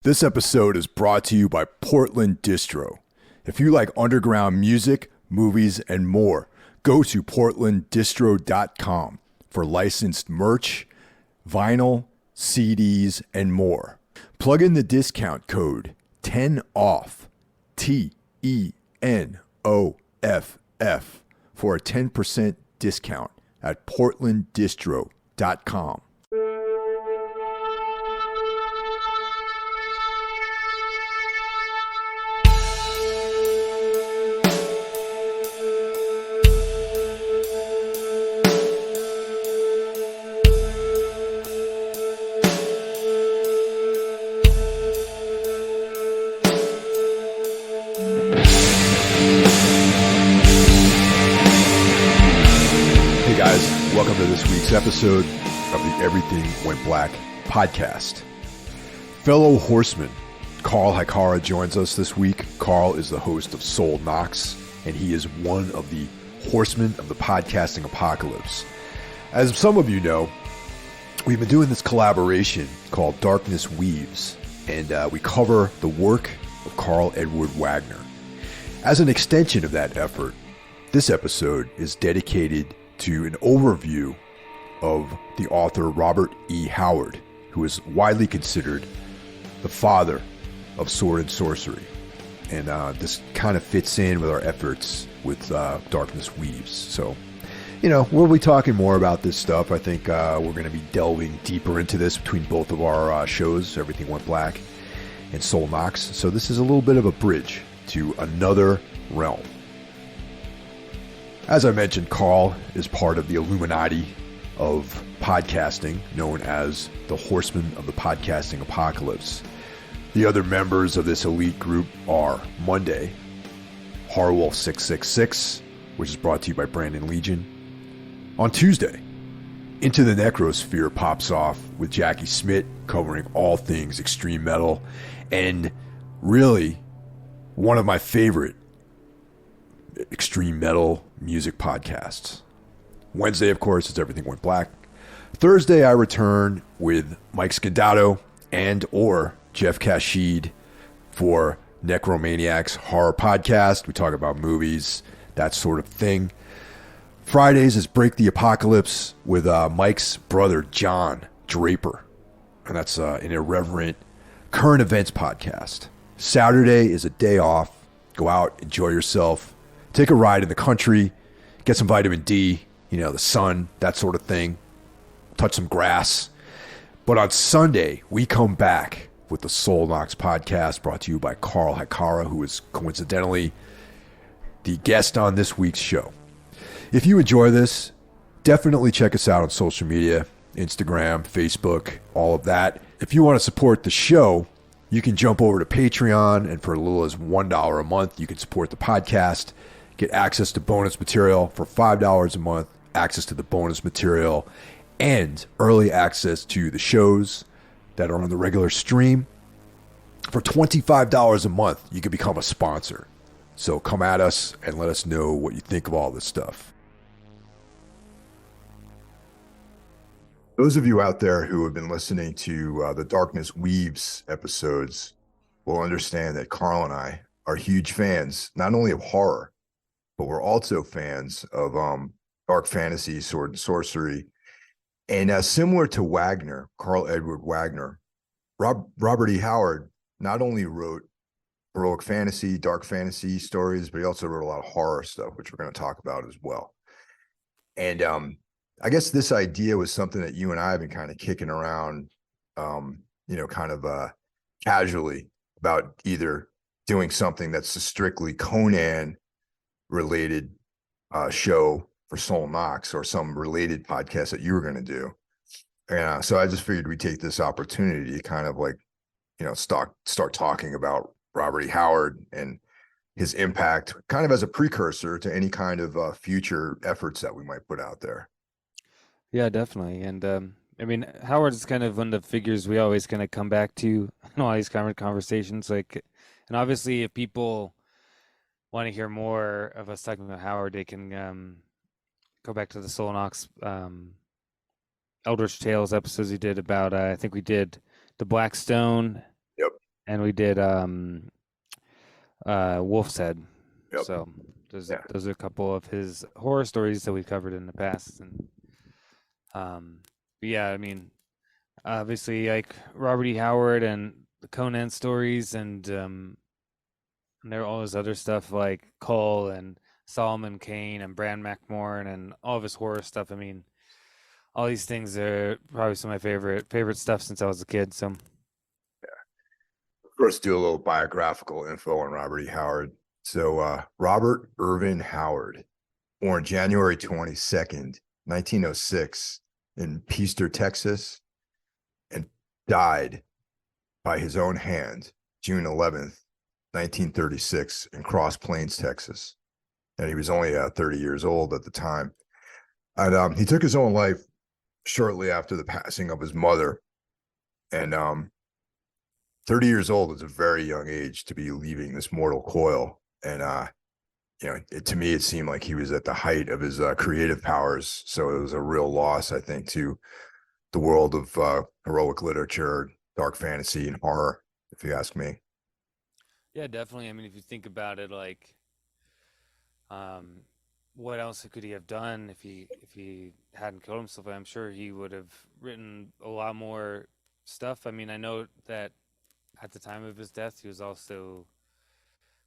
This episode is brought to you by Portland Distro. If you like underground music, movies, and more, go to portlanddistro.com for licensed merch, vinyl, CDs, and more. Plug in the discount code 10OFF, TENOFF, for a 10% discount at portlanddistro.com. Welcome to this week's episode of the Everything Went Black podcast. Fellow horseman Karl Haikara joins us this week. Karl is the host of Sol Nox, and he is one of the horsemen of the podcasting apocalypse. As some of you know, we've been doing this collaboration called Darkness Weaves, and we cover the work of Karl Edward Wagner. As an extension of that effort, this episode is dedicated to an overview of the author Robert E. Howard, who is widely considered the father of sword and sorcery. And this kind of fits in with our efforts with Darkness Weaves. So, we'll be talking more about this stuff. I think we're going to be delving deeper into this between both of our shows, Everything Went Black and Sol Nox. So this is a little bit of a bridge to another realm. As I mentioned, Karl is part of the Illuminati of podcasting, known as the Horseman of the Podcasting Apocalypse. The other members of this elite group are Monday, Harwolf 666, which is brought to you by Brandon Legion. On Tuesday, Into the Necrosphere pops off with Jackie Smith, covering all things extreme metal, and really one of my favorite extreme metal music podcasts. Wednesday, of course, it's Everything Went Black. Thursday, I return with Mike Scandato and or Jeff Kashid for Necromaniacs Horror Podcast. We talk about movies, that sort of thing. Fridays is Break the Apocalypse with Mike's brother, John Draper. And that's an irreverent current events podcast. Saturday is a day off. Go out, enjoy yourself. Take a ride in the country, get some vitamin D, the sun, that sort of thing. Touch some grass. But on Sunday, we come back with the Sol Nox podcast brought to you by Karl Haikara, who is coincidentally the guest on this week's show. If you enjoy this, definitely check us out on social media, Instagram, Facebook, all of that. If you want to support the show, you can jump over to Patreon, and for as little as $1 a month, you can support the podcast. Get access to bonus material for $5 a month, access to the bonus material, and early access to the shows that are on the regular stream. For $25 a month, you can become a sponsor. So come at us and let us know what you think of all this stuff. Those of you out there who have been listening to the Darkness Weaves episodes will understand that Karl and I are huge fans, not only of horror, but we're also fans of dark fantasy, sword and sorcery. And similar to Wagner, Karl Edward Wagner, Robert E. Howard not only wrote heroic fantasy, dark fantasy stories, but he also wrote a lot of horror stuff, which we're going to talk about as well. And I guess this idea was something that you and I have been kind of kicking around, casually, about either doing something that's a strictly Conan related show for Sol Nox or some related podcast that you were going to do. And so I just figured we'd take this opportunity to kind of start talking about Robert E. Howard and his impact kind of as a precursor to any kind of future efforts that we might put out there. Yeah, definitely. And Howard is kind of one of the figures we always kind of come back to in all these kind of conversations. And obviously if people want to hear more of us talking about Howard, they can go back to the Sol Nox Eldritch Tales episodes we did about, I think we did the Blackstone. Yep. and we did Wolf's Head. Yep. So those Yeah. those are a couple of his horror stories that we covered in the past, and um, but yeah, I mean, obviously like Robert E. Howard and the Conan stories, and there are all his other stuff like Cole and Solomon Kane and Bran McMorn and all of his horror stuff. I mean, all these things are probably some of my favorite stuff since I was a kid. So First, do a little biographical info on Robert E. Howard. So, Robert Irvin Howard, born January 22nd, 1906, in Peaster, Texas, and died by his own hand June 11th, 1936, in Cross Plains, Texas. And he was only 30 years old at the time. And he took his own life shortly after the passing of his mother. And 30 years old is a very young age to be leaving this mortal coil. And, to me, it seemed like he was at the height of his creative powers. So it was a real loss, I think, to the world of heroic literature, dark fantasy, and horror, if you ask me. yeah, definitely. I mean, if you think about it, like, um, what else could he have done if he hadn't killed himself? I'm sure he would have written a lot more stuff. I mean, I know that at the time of his death, he was also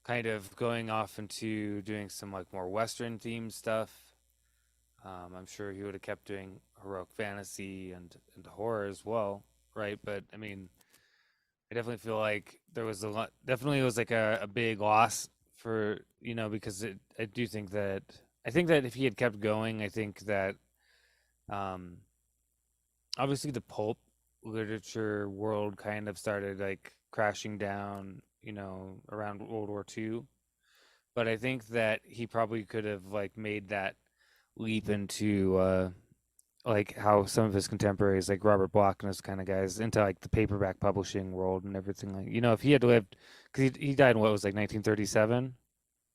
kind of going off into doing some like more Western themed stuff. I'm sure he would have kept doing heroic fantasy and horror as well, right? But I mean, I definitely feel like there was a lot. Definitely, it was like a big loss for because I do think that I think that if he had kept going, I think that um, obviously the pulp literature world kind of started like crashing down, around World War II. But I think that he probably could have like made that leap into like how some of his contemporaries, like Robert Bloch and those kind of guys, into like the paperback publishing world and everything. Like, if he had lived, because he died in what was like 1937,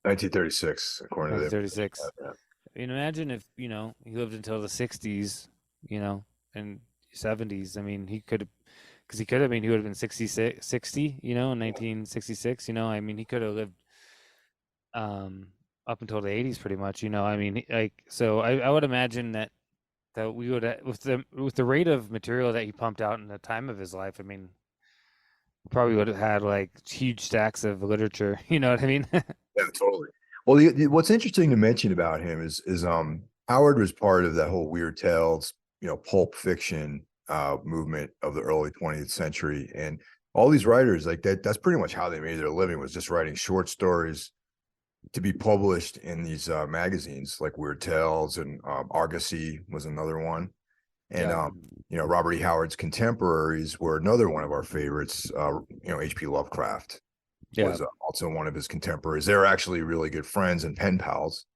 1936, according to the 1936. information. I mean, imagine if he lived until the 60s, and 70s. I mean, he could have, because he could have. I mean, he would have been 66, 60, in 1966. I mean, he could have lived um up until the 80s pretty much. I mean, like, so I would imagine that we would with the rate of material that he pumped out in the time of his life. I mean, probably would have had like huge stacks of literature. You know what I mean? Yeah, totally. Well, what's interesting to mention about him is Howard was part of that whole weird tales, pulp fiction movement of the early 20th century, and all these writers like that. That's pretty much how they made their living, was just writing short stories to be published in these magazines like Weird Tales, and Argosy was another one. And Yeah, Robert E. Howard's contemporaries were another one of our favorites. H.P. Lovecraft yeah, was also one of his contemporaries. They were actually really good friends and pen pals.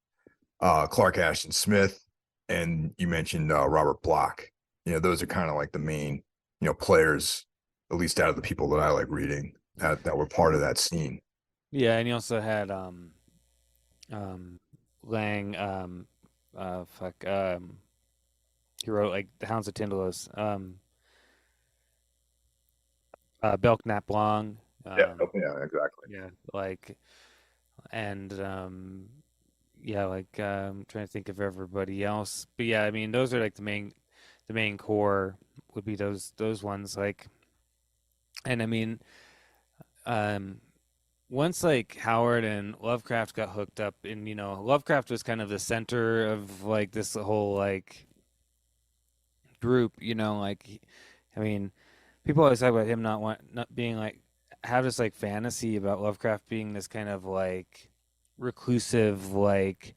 Clark Ashton Smith, and you mentioned Robert Bloch. Those are kind of like the main, players, at least out of the people that I like reading, that were part of that scene. yeah. And he also had Lang fuck he wrote like The Hounds of Tindalos, Belknap Long, Yeah, yeah, exactly. yeah, like, and yeah, like, I'm trying to think of everybody else, but yeah, I mean, those are like the main core would be those ones, like, and I mean, um, once like Howard and Lovecraft got hooked up, and Lovecraft was kind of the center of like this whole like group, like, I mean, people always talk about him not being like have this like fantasy about Lovecraft being this kind of like reclusive like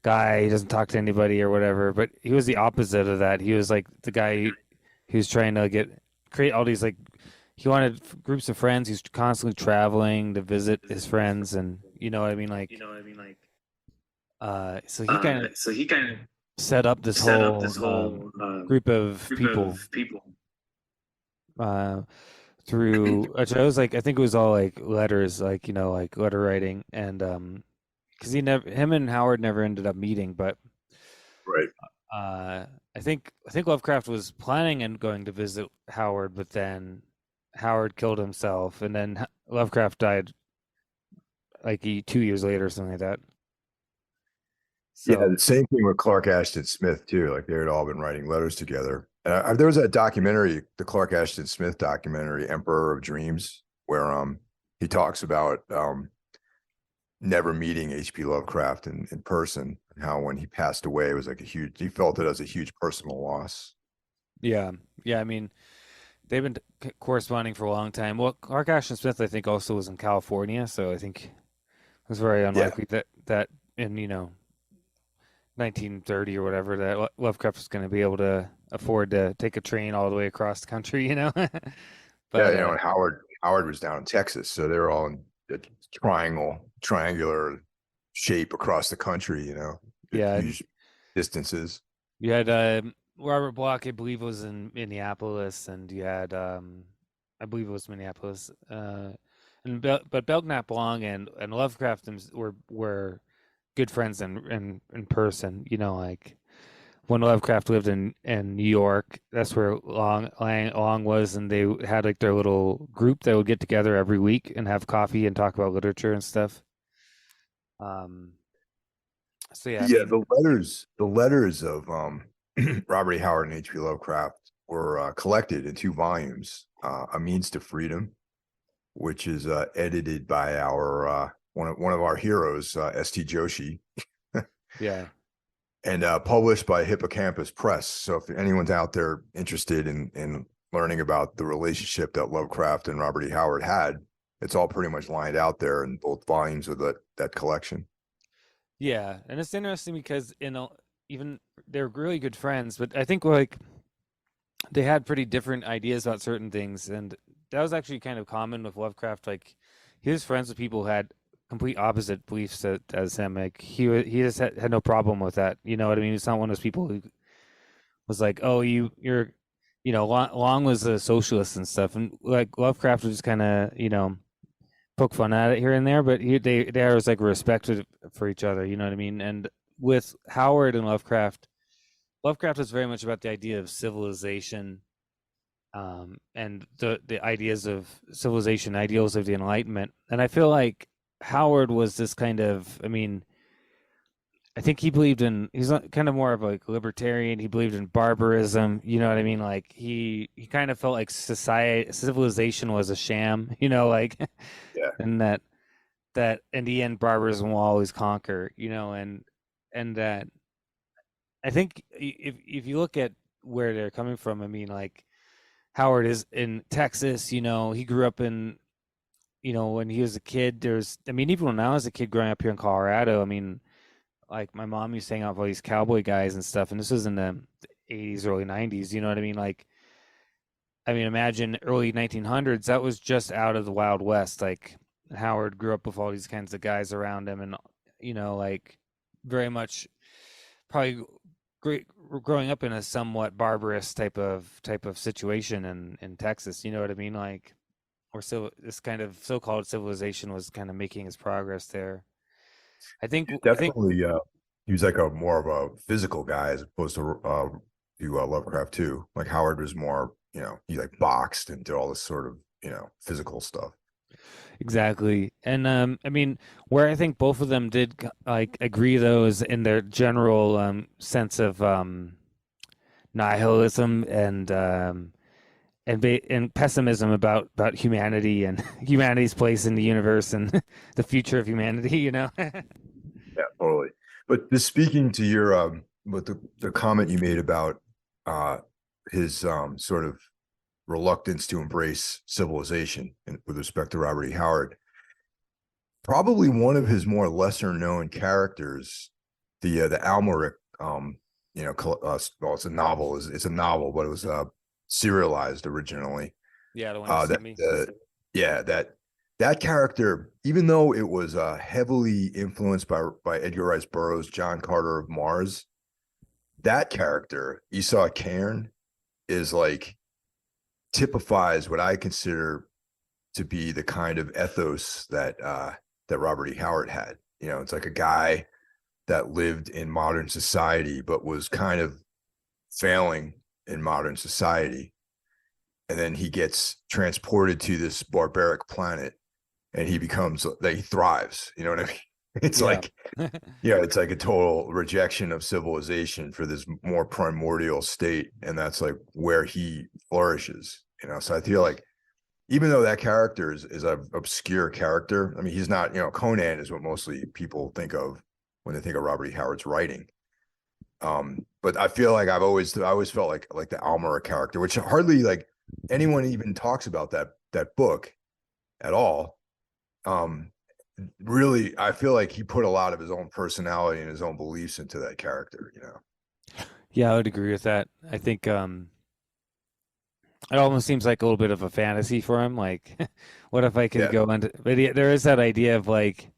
guy. He doesn't talk to anybody or whatever, but he was the opposite of that. He was like the guy who's trying to create all these like he wanted groups of friends. He's constantly traveling to visit his friends, and you know what I mean, like, so he kind of So he kind of set up this set up this whole whole group of group people of people. uh, through which I was like, I think it was all like letters, like, like letter writing, and because him and Howard never ended up meeting, but Right. uh, I think Lovecraft was planning on going to visit Howard, but then Howard killed himself, and then Lovecraft died like 2 years later or something like that. Yeah, So the same thing with Clark Ashton Smith too. Like they had all been writing letters together. There was a documentary, the Clark Ashton Smith documentary, Emperor of Dreams, where he talks about never meeting H.P. Lovecraft in person, and how when he passed away, it was like he felt it as a huge personal loss. yeah, yeah. I mean, they've been corresponding for a long time. Well, Clark Ashton Smith, I think, also was in California, so I think it was very Yeah, unlikely that in 1930 or whatever that Lovecraft was going to be able to afford to take a train all the way across the country, yeah, But and Howard was down in Texas, so they were all in a triangular shape across the country. yeah, Huge distances. you had Robert Bloch, I believe, was in Minneapolis, and you had I believe it was Minneapolis, but Belknap Long and Lovecraft were good friends in person. Like when Lovecraft lived in New York, that's where Long was, and they had like their little group that would get together every week and have coffee and talk about literature and stuff. Um, so yeah, I Yeah, mean, the letters of Robert E. Howard and H.P. Lovecraft were collected in two volumes. A Means to Freedom, which is edited by our one of our heroes, S.T. Joshi, yeah. and published by Hippocampus Press. So if anyone's out there interested in learning about the relationship that Lovecraft and Robert E. Howard had, it's all pretty much lined out there in both volumes of that collection. Yeah, and it's interesting because even they're really good friends, but I think like they had pretty different ideas about certain things, and that was actually kind of common with Lovecraft. Like he was friends with people who had complete opposite beliefs as him. Like he just had no problem with that. You know what I mean? He's not one of those people who was like, "Oh, you're." Long was a socialist and stuff, and like Lovecraft was just kind of, poke fun at it here and there, but they always like respected for each other. You know what I mean? And with Howard and Lovecraft was very much about the idea of civilization, and the ideas of civilization, ideals of the Enlightenment. And I feel like Howard was this kind of, I mean, I think he's kind of more of like libertarian. He believed in barbarism. You know what I mean? Like he kind of felt like civilization was a sham. Like, Yeah, and that in the end barbarism will always conquer, and that I think if you look at where they're coming from, I mean, like Howard is in Texas, he grew up in, when he was a kid, I mean, even when I was a kid growing up here in Colorado, I mean, like my mom used to hang out with all these cowboy guys and stuff, and this was in the 80s, early 90s, you know what I mean? Like, I mean, imagine early 1900s, that was just out of the Wild West. Like Howard grew up with all these kinds of guys around him, and like very much probably great growing up in a somewhat barbarous type of situation in Texas. You know what I mean? Like, or so this kind of so-called civilization was kind of making its progress there. I think definitely. He was like a more of a physical guy as opposed to Lovecraft too. Like Howard was more, he like boxed and did all this sort of physical stuff. exactly. And I mean, where I think both of them did like agree though is in their general sense of nihilism and pessimism about humanity and humanity's place in the universe and the future of humanity, Yeah, totally. But just speaking to your with the comment you made about uh his sort of reluctance to embrace civilization and with respect to Robert E. Howard, probably one of his more lesser known characters, the Almeric, well, it's a novel, it's a novel, but it was serialized originally. Yeah, the one you sent me. Yeah, that character, even though it was heavily influenced by Edgar Rice Burroughs' John Carter of Mars, that character, Esau Cairn, is like typifies what I consider to be the kind of ethos that Robert E. Howard had. It's like a guy that lived in modern society, but was kind of failing in modern society. and then he gets transported to this barbaric planet, and he becomes that he thrives. You know what I mean? It's Yeah. like, yeah, it's like a total rejection of civilization for this more primordial state, and that's like where he flourishes. So I feel like even though that character is an obscure character, I mean, he's not. Conan is what mostly people think of when they think of Robert E. Howard's writing. But I feel like I always felt like the Almera character, which hardly like anyone even talks about that book at all. Um, Really, I feel like he put a lot of his own personality and his own beliefs into that character. Yeah, I would agree with that. I think it almost seems like a little bit of a fantasy for him. Like, what if I could Yeah, go into? But there is that idea of like,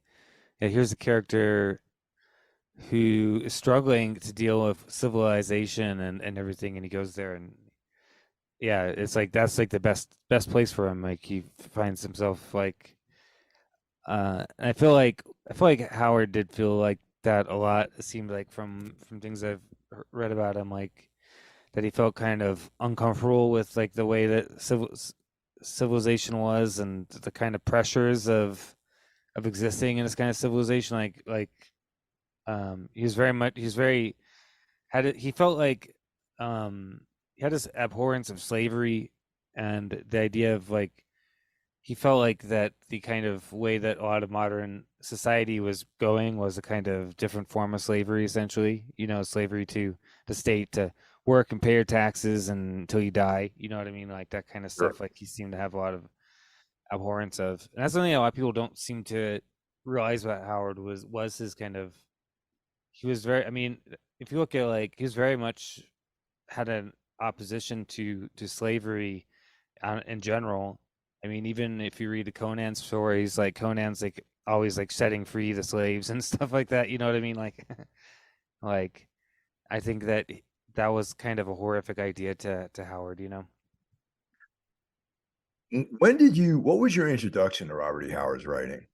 yeah, here's a character who is struggling to deal with civilization and everything, and he goes there, and yeah, it's like that's like the best place for him. Like he finds himself like, and I feel like Howard did feel like that a lot. It seemed like from things I've read about him, like that he felt kind of uncomfortable with like the way that civilization was and the kind of pressures of existing in this kind of civilization. He was very much he's very had it, he felt like um he had this abhorrence of slavery and the idea of like he felt like that the kind of way that a lot of modern society was going was a kind of different form of slavery, essentially. Slavery to the state to work and pay your taxes and until you die. You know what I mean? Like that kind of sure. stuff. Like he seemed to have a lot of abhorrence of, and that's something that a lot of people don't seem to realize about Howard was his kind of. He was very. I mean, if you look at like, he was very much had an opposition to slavery in general. I mean, even if you read the Conan stories, like Conan's like always like setting free the slaves and stuff like that. You know what I mean? Like, like I think that that was kind of a horrific idea to Howard. What was your introduction to Robert E. Howard's writing?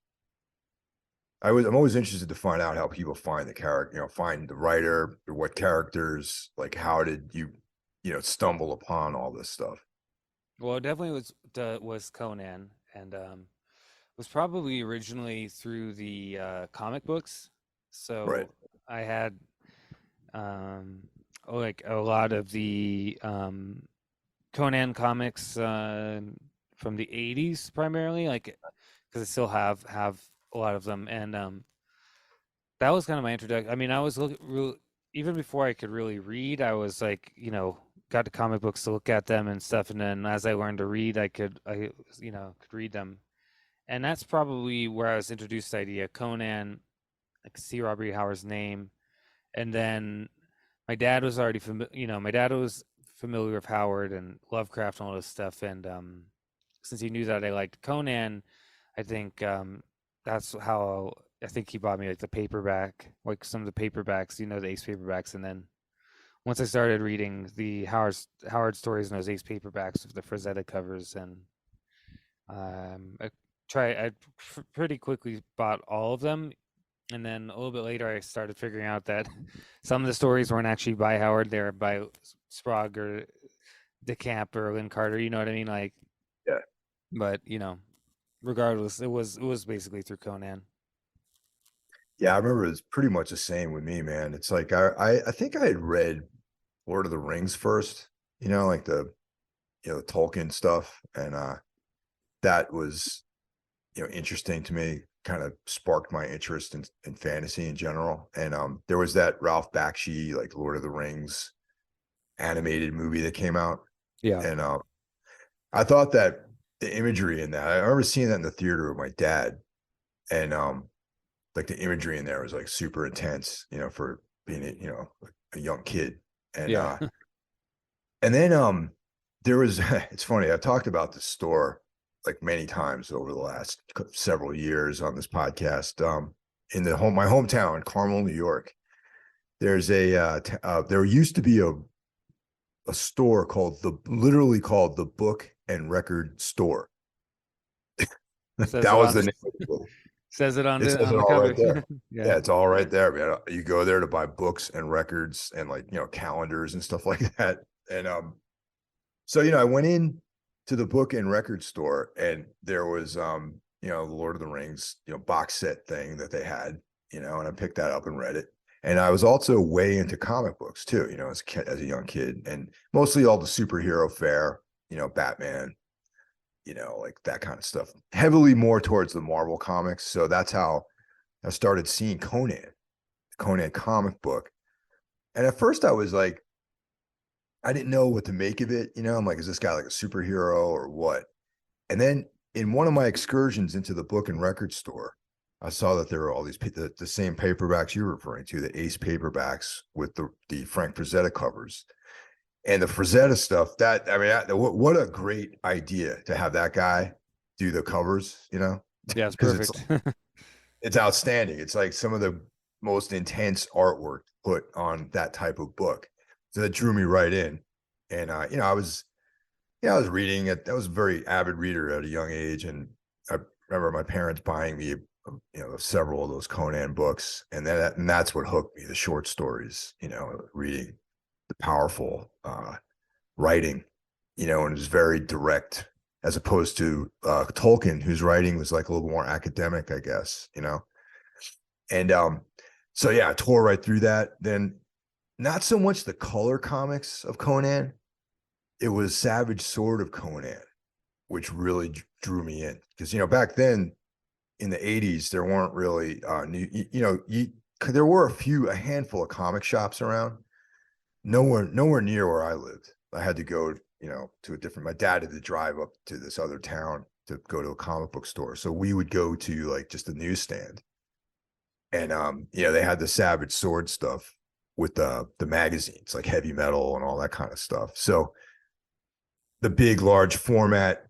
I'm always interested to find out how people find the character, find the writer, or what characters, like how did you stumble upon all this stuff? Well, it definitely was Conan, and was probably originally through the comic books. Right. So I had um, like a lot of the Conan comics from the '80s primarily, like because I still have a lot of them, and that was kind of my introduction. I mean, I was even before I could really read, I was like, got the comic books to look at them and stuff, and then as I learned to read, could read them, and that's probably where I was introduced to the idea Conan. I could see Robert E. Howard's name, and then my dad was already familiar. My dad was familiar with Howard and Lovecraft and all this stuff, and since he knew that I liked Conan, I think that's how I think he bought me like the paperback, like some of the paperbacks, the Ace paperbacks, and then once I started reading the Howard stories and those Ace paperbacks with the Frazetta covers, and I pretty quickly bought all of them, and then a little bit later I started figuring out that some of the stories weren't actually by Howard; they're by Sprague or DeCamp or Lynn Carter. You know what I mean? Like, Yeah. but regardless, it was basically through Conan. Yeah, I remember it's pretty much the same with me, man. It's like I think I had read Lord of the Rings first, like the Tolkien stuff. And that was, interesting to me, kind of sparked my interest in fantasy in general. And there was that Ralph Bakshi, like Lord of the Rings animated movie that came out. Yeah, And I thought that the imagery in that, I remember seeing that in the theater with my dad. And like the imagery in there was like super intense, for being a young kid. And yeah, and then there was it's funny, I've talked about this store like many times over the last several years on this podcast. In my hometown, Carmel, New York, there's there used to be a store literally called the Book and Record Store. says That it was on the the name of the book. says it on It the says on it the all cover. right there. Yeah, Yeah, it's all right there, man. You go there to buy books and records and like calendars and stuff like that. And so I went in to the book and record store, and there was the Lord of the Rings, box set thing that they had, and I picked that up and read it. And I was also way into comic books too, as a young kid, and mostly all the superhero fare, Batman, like that kind of stuff. Heavily more towards the Marvel comics. So that's how I started seeing Conan comic book. And at first I was like, I didn't know what to make of it. I'm like, is this guy like a superhero or what? And then in one of my excursions into the book and record store, I saw that there were all these the same paperbacks you're referring to, the Ace paperbacks with the Frank Frazetta covers and the Frazetta stuff. That I mean, what a great idea to have that guy do the covers. Yeah, it's Because perfect. it's outstanding. It's like some of the most intense artwork put on that type of book. So that drew me right in. And I was reading it. I was a very avid reader at a young age, and I remember my parents buying me, several of those Conan books, and that's what hooked me. The short stories, reading the powerful writing, and it was very direct, as opposed to Tolkien, whose writing was like a little more academic, I guess, And so yeah, I tore right through that. Then not so much the color comics of Conan, it was Savage Sword of Conan, which really drew me in. Because back then in the 80s, there weren't really there were a handful of comic shops around. Nowhere near where I lived. I had to go, to a different. My dad had to drive up to this other town to go to a comic book store. So we would go to like just a newsstand, and they had the Savage Sword stuff with the magazines, like Heavy Metal and all that kind of stuff. So the big, large format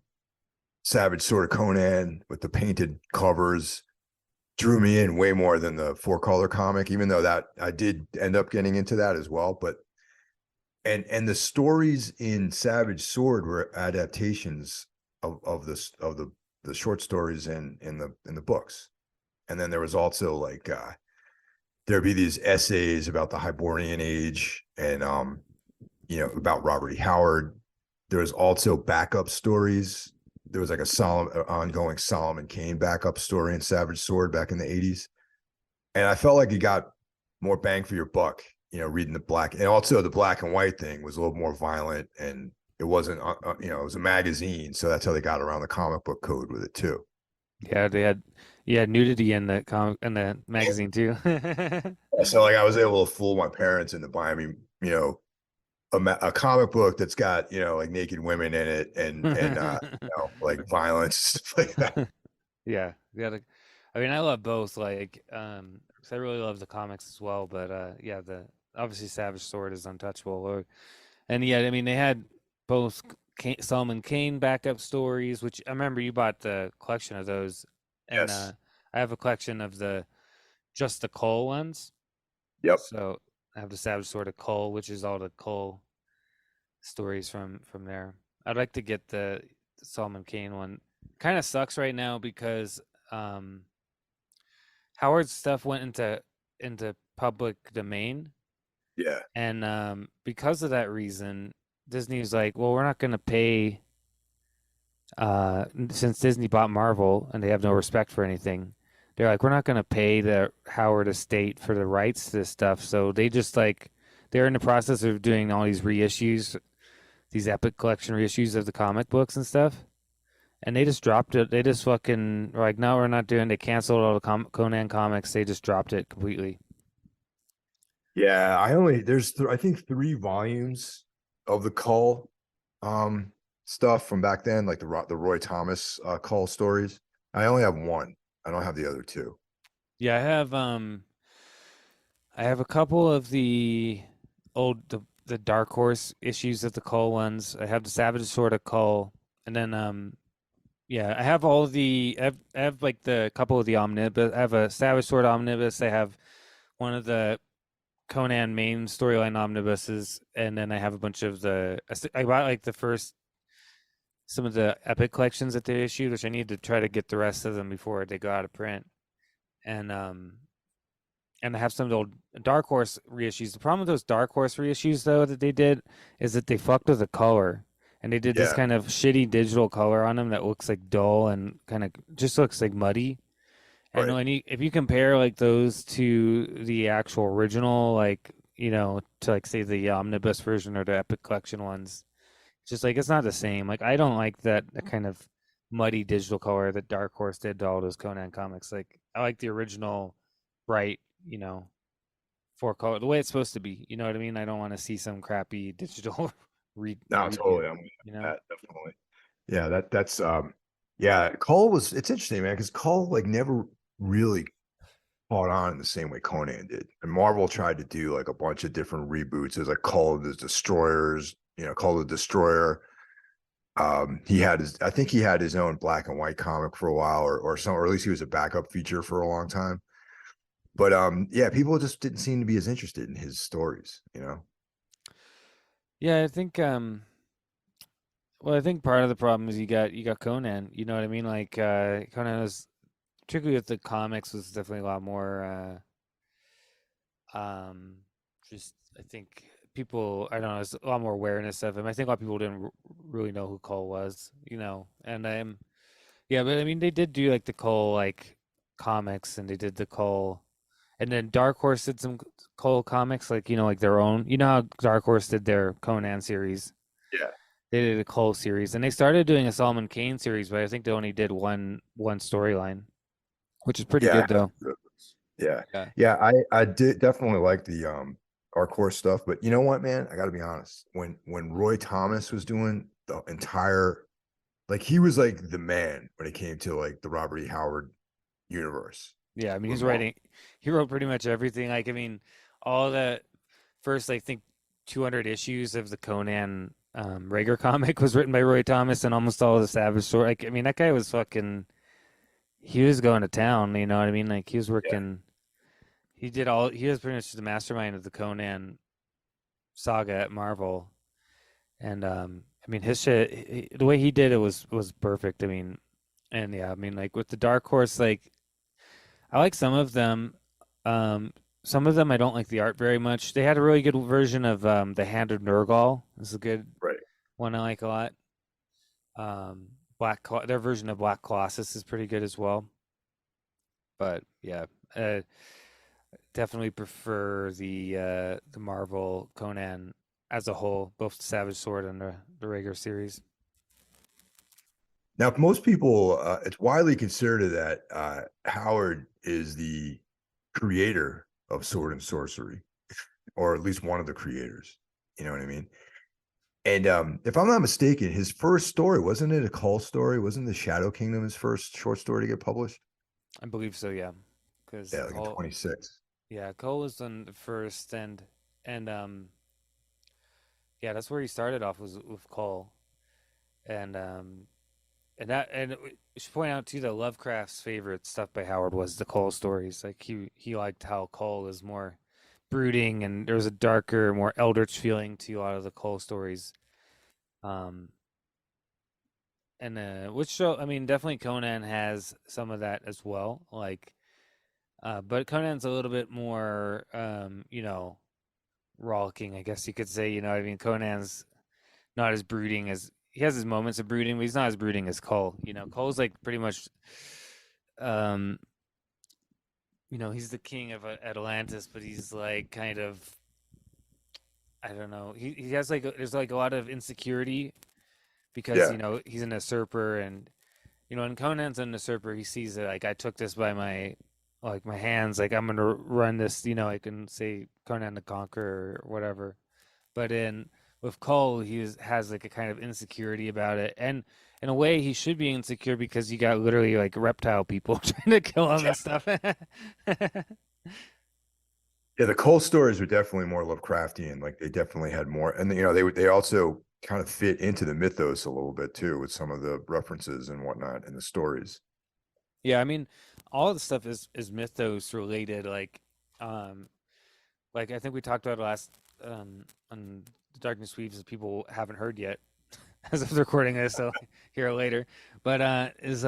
Savage Sword of Conan with the painted covers drew me in way more than the 4-color comic, even though that I did end up getting into that as well. But and the stories in Savage Sword were adaptations of the short stories in the books. And then there was also like there'd be these essays about the Hyborian age and about Robert E. Howard. There was also backup stories. There was like ongoing Solomon Kane backup story in Savage Sword back in the 80s. And I felt like you got more bang for your buck, reading the black. And also the black and white thing was a little more violent, and it wasn't, it was a magazine. So that's how they got around the comic book code with it too. Yeah, they had nudity in the comic in the magazine too. So like I was able to fool my parents into buying me, a comic book that's got, like naked women in it and like violence, stuff like that. Yeah, I mean, I love both. Like, 'cause I really love the comics as well. But yeah, the obviously Savage Sword is untouchable. And yeah, I mean, they had both Solomon Kane backup stories, which I remember you bought the collection of those, and Yes. I have a collection of just the Cole ones. Yep. So I have the Savage Sword of Cole, which is all the Cole stories from there. I'd like to get the Solomon Kane one. Kind of sucks right now because um, Howard's stuff went into public domain, Yeah. and because of that reason, Disney's like, well, we're not going to pay. Since Disney bought Marvel and they have no respect for anything, they're like, we're not going to pay the Howard estate for the rights to this stuff. So they just like they're in the process of doing all these reissues, these epic collection reissues of the comic books and stuff. And they just dropped it. They just fucking were like, no, we're not doing. They canceled all the Conan comics. They just dropped it completely. Yeah. There's I think 3 volumes of the Cull stuff from back then, like the Roy Thomas Cull stories. I only have one. I don't have the other 2. Yeah, I have a couple of the old the Dark Horse issues of the Cull ones. I have the Savage Sword of Cull, and then yeah, I have all I have like the couple of the omnibus. I have a Savage Sword omnibus. I have one of the Conan main storyline omnibuses, and then I have a bunch of I bought like some of the epic collections that they issued, which I need to try to get the rest of them before they go out of print. And I have some of the old Dark Horse reissues. The problem with those Dark Horse reissues though that they did is that they fucked with the color. and they did this Yeah, kind of shitty digital color on them that looks like dull and kind of just looks like muddy. And right. when if you compare like those to the actual original, like to like say the omnibus version or the Epic Collection ones, it's just like it's not the same. Like I don't like that kind of muddy digital color that Dark Horse did to all those Conan comics. Like I like the original bright, four color, the way it's supposed to be. You know what I mean? I don't want to see some crappy digital No, redo. totally. I'm with You know? that definitely. Yeah, that's yeah, Cole was it's interesting, man, because Cole like never really caught on in the same way Conan did. And Marvel tried to do like a bunch of different reboots. There's like Call of the Destroyers, Call of the Destroyer. He had his I think he had his own black and white comic for a while or at least he was a backup feature for a long time. But yeah, people just didn't seem to be as interested in his stories. Yeah, I think well, I think part of the problem is you got Conan. You know what I mean? Like Conan was particularly with the comics was definitely a lot more um just I think people I don't know, there's a lot more awareness of him. I think a lot of people didn't really know who Cole was, and yeah, but I mean they did do like the Cole like comics and they did the Cole and then Dark Horse did some Cole comics like like their own. You know how Dark Horse did their Conan series. Yeah. They did a Cole series and they started doing a Solomon Kane series, but I think they only did one storyline, which is pretty Yeah. good though. Yeah. Yeah. Yeah, I did definitely like the our core stuff, but you know what, man? I got to be honest. When Roy Thomas was doing the entire like he was like the man when it came to like the Robert E. Howard universe Yeah, I mean with he's Marvel. writing he wrote pretty much everything. Like I mean all the first I think 200 issues of the Conan Rager comic was written by Roy Thomas and almost all of the Savage Sword. Like I mean that guy was fucking he was going to town, you know what I mean? Like he was Yeah. working he was pretty much the mastermind of the Conan saga at Marvel. And I mean his shit the way he did it was perfect. I mean and yeah, I mean like with the Dark Horse like I like some of them. Um, some of them I don't like the art very much. They had a really good version of the Hand of Nurgle. This is a good Right. one I like a lot. Their version of Black Colossus is pretty good as well. But yeah, uh, definitely prefer the Marvel Conan as a whole, both the Savage Sword and the Rager series. Now, most people, it's widely considered that Howard is the creator of sword and sorcery, or at least one of the creators. You know what I mean? And if I'm not mistaken, his first story wasn't it a call story? Wasn't the Shadow Kingdom his first short story to get published? I believe so, yeah. Because Yeah, like in '26. Cole was on the first and yeah, that's where he started off was with Cole, and we should point out too that Lovecraft's favorite stuff by Howard was the Cole stories. Like he liked how Cole is more brooding, and there was a darker, more eldritch feeling to a lot of the Cole stories. Um, and which show, I mean, definitely Conan has some of that as well. Like, but Conan's a little bit more, rollicking, I guess you could say. You know, what I mean, Conan's not as brooding as he has his moments of brooding, but he's not as brooding as Cole. You know, Cole's like pretty much, um, he's the king of Atlantis, but he's like kind of, I don't know. He has like there's like a lot of insecurity because Yeah, he's an usurper, and when Conan's an usurper, he sees it like I took this by my hands, like I'm gonna run this. I can say Conan the Conqueror or whatever. But in with Cole, has like a kind of insecurity about it, and in a way, he should be insecure because you got literally like reptile people trying to kill him yeah, and stuff. yeah. The Cole stories were definitely more Lovecraftian. Like they definitely had more, and they also kind of fit into the mythos a little bit too, with some of the references and whatnot in the stories. Yeah, I mean, all of the stuff is mythos related. Um, like I think we talked about it last on the Darkness Weaves that people haven't heard yet as of recording this, so hear it later. But is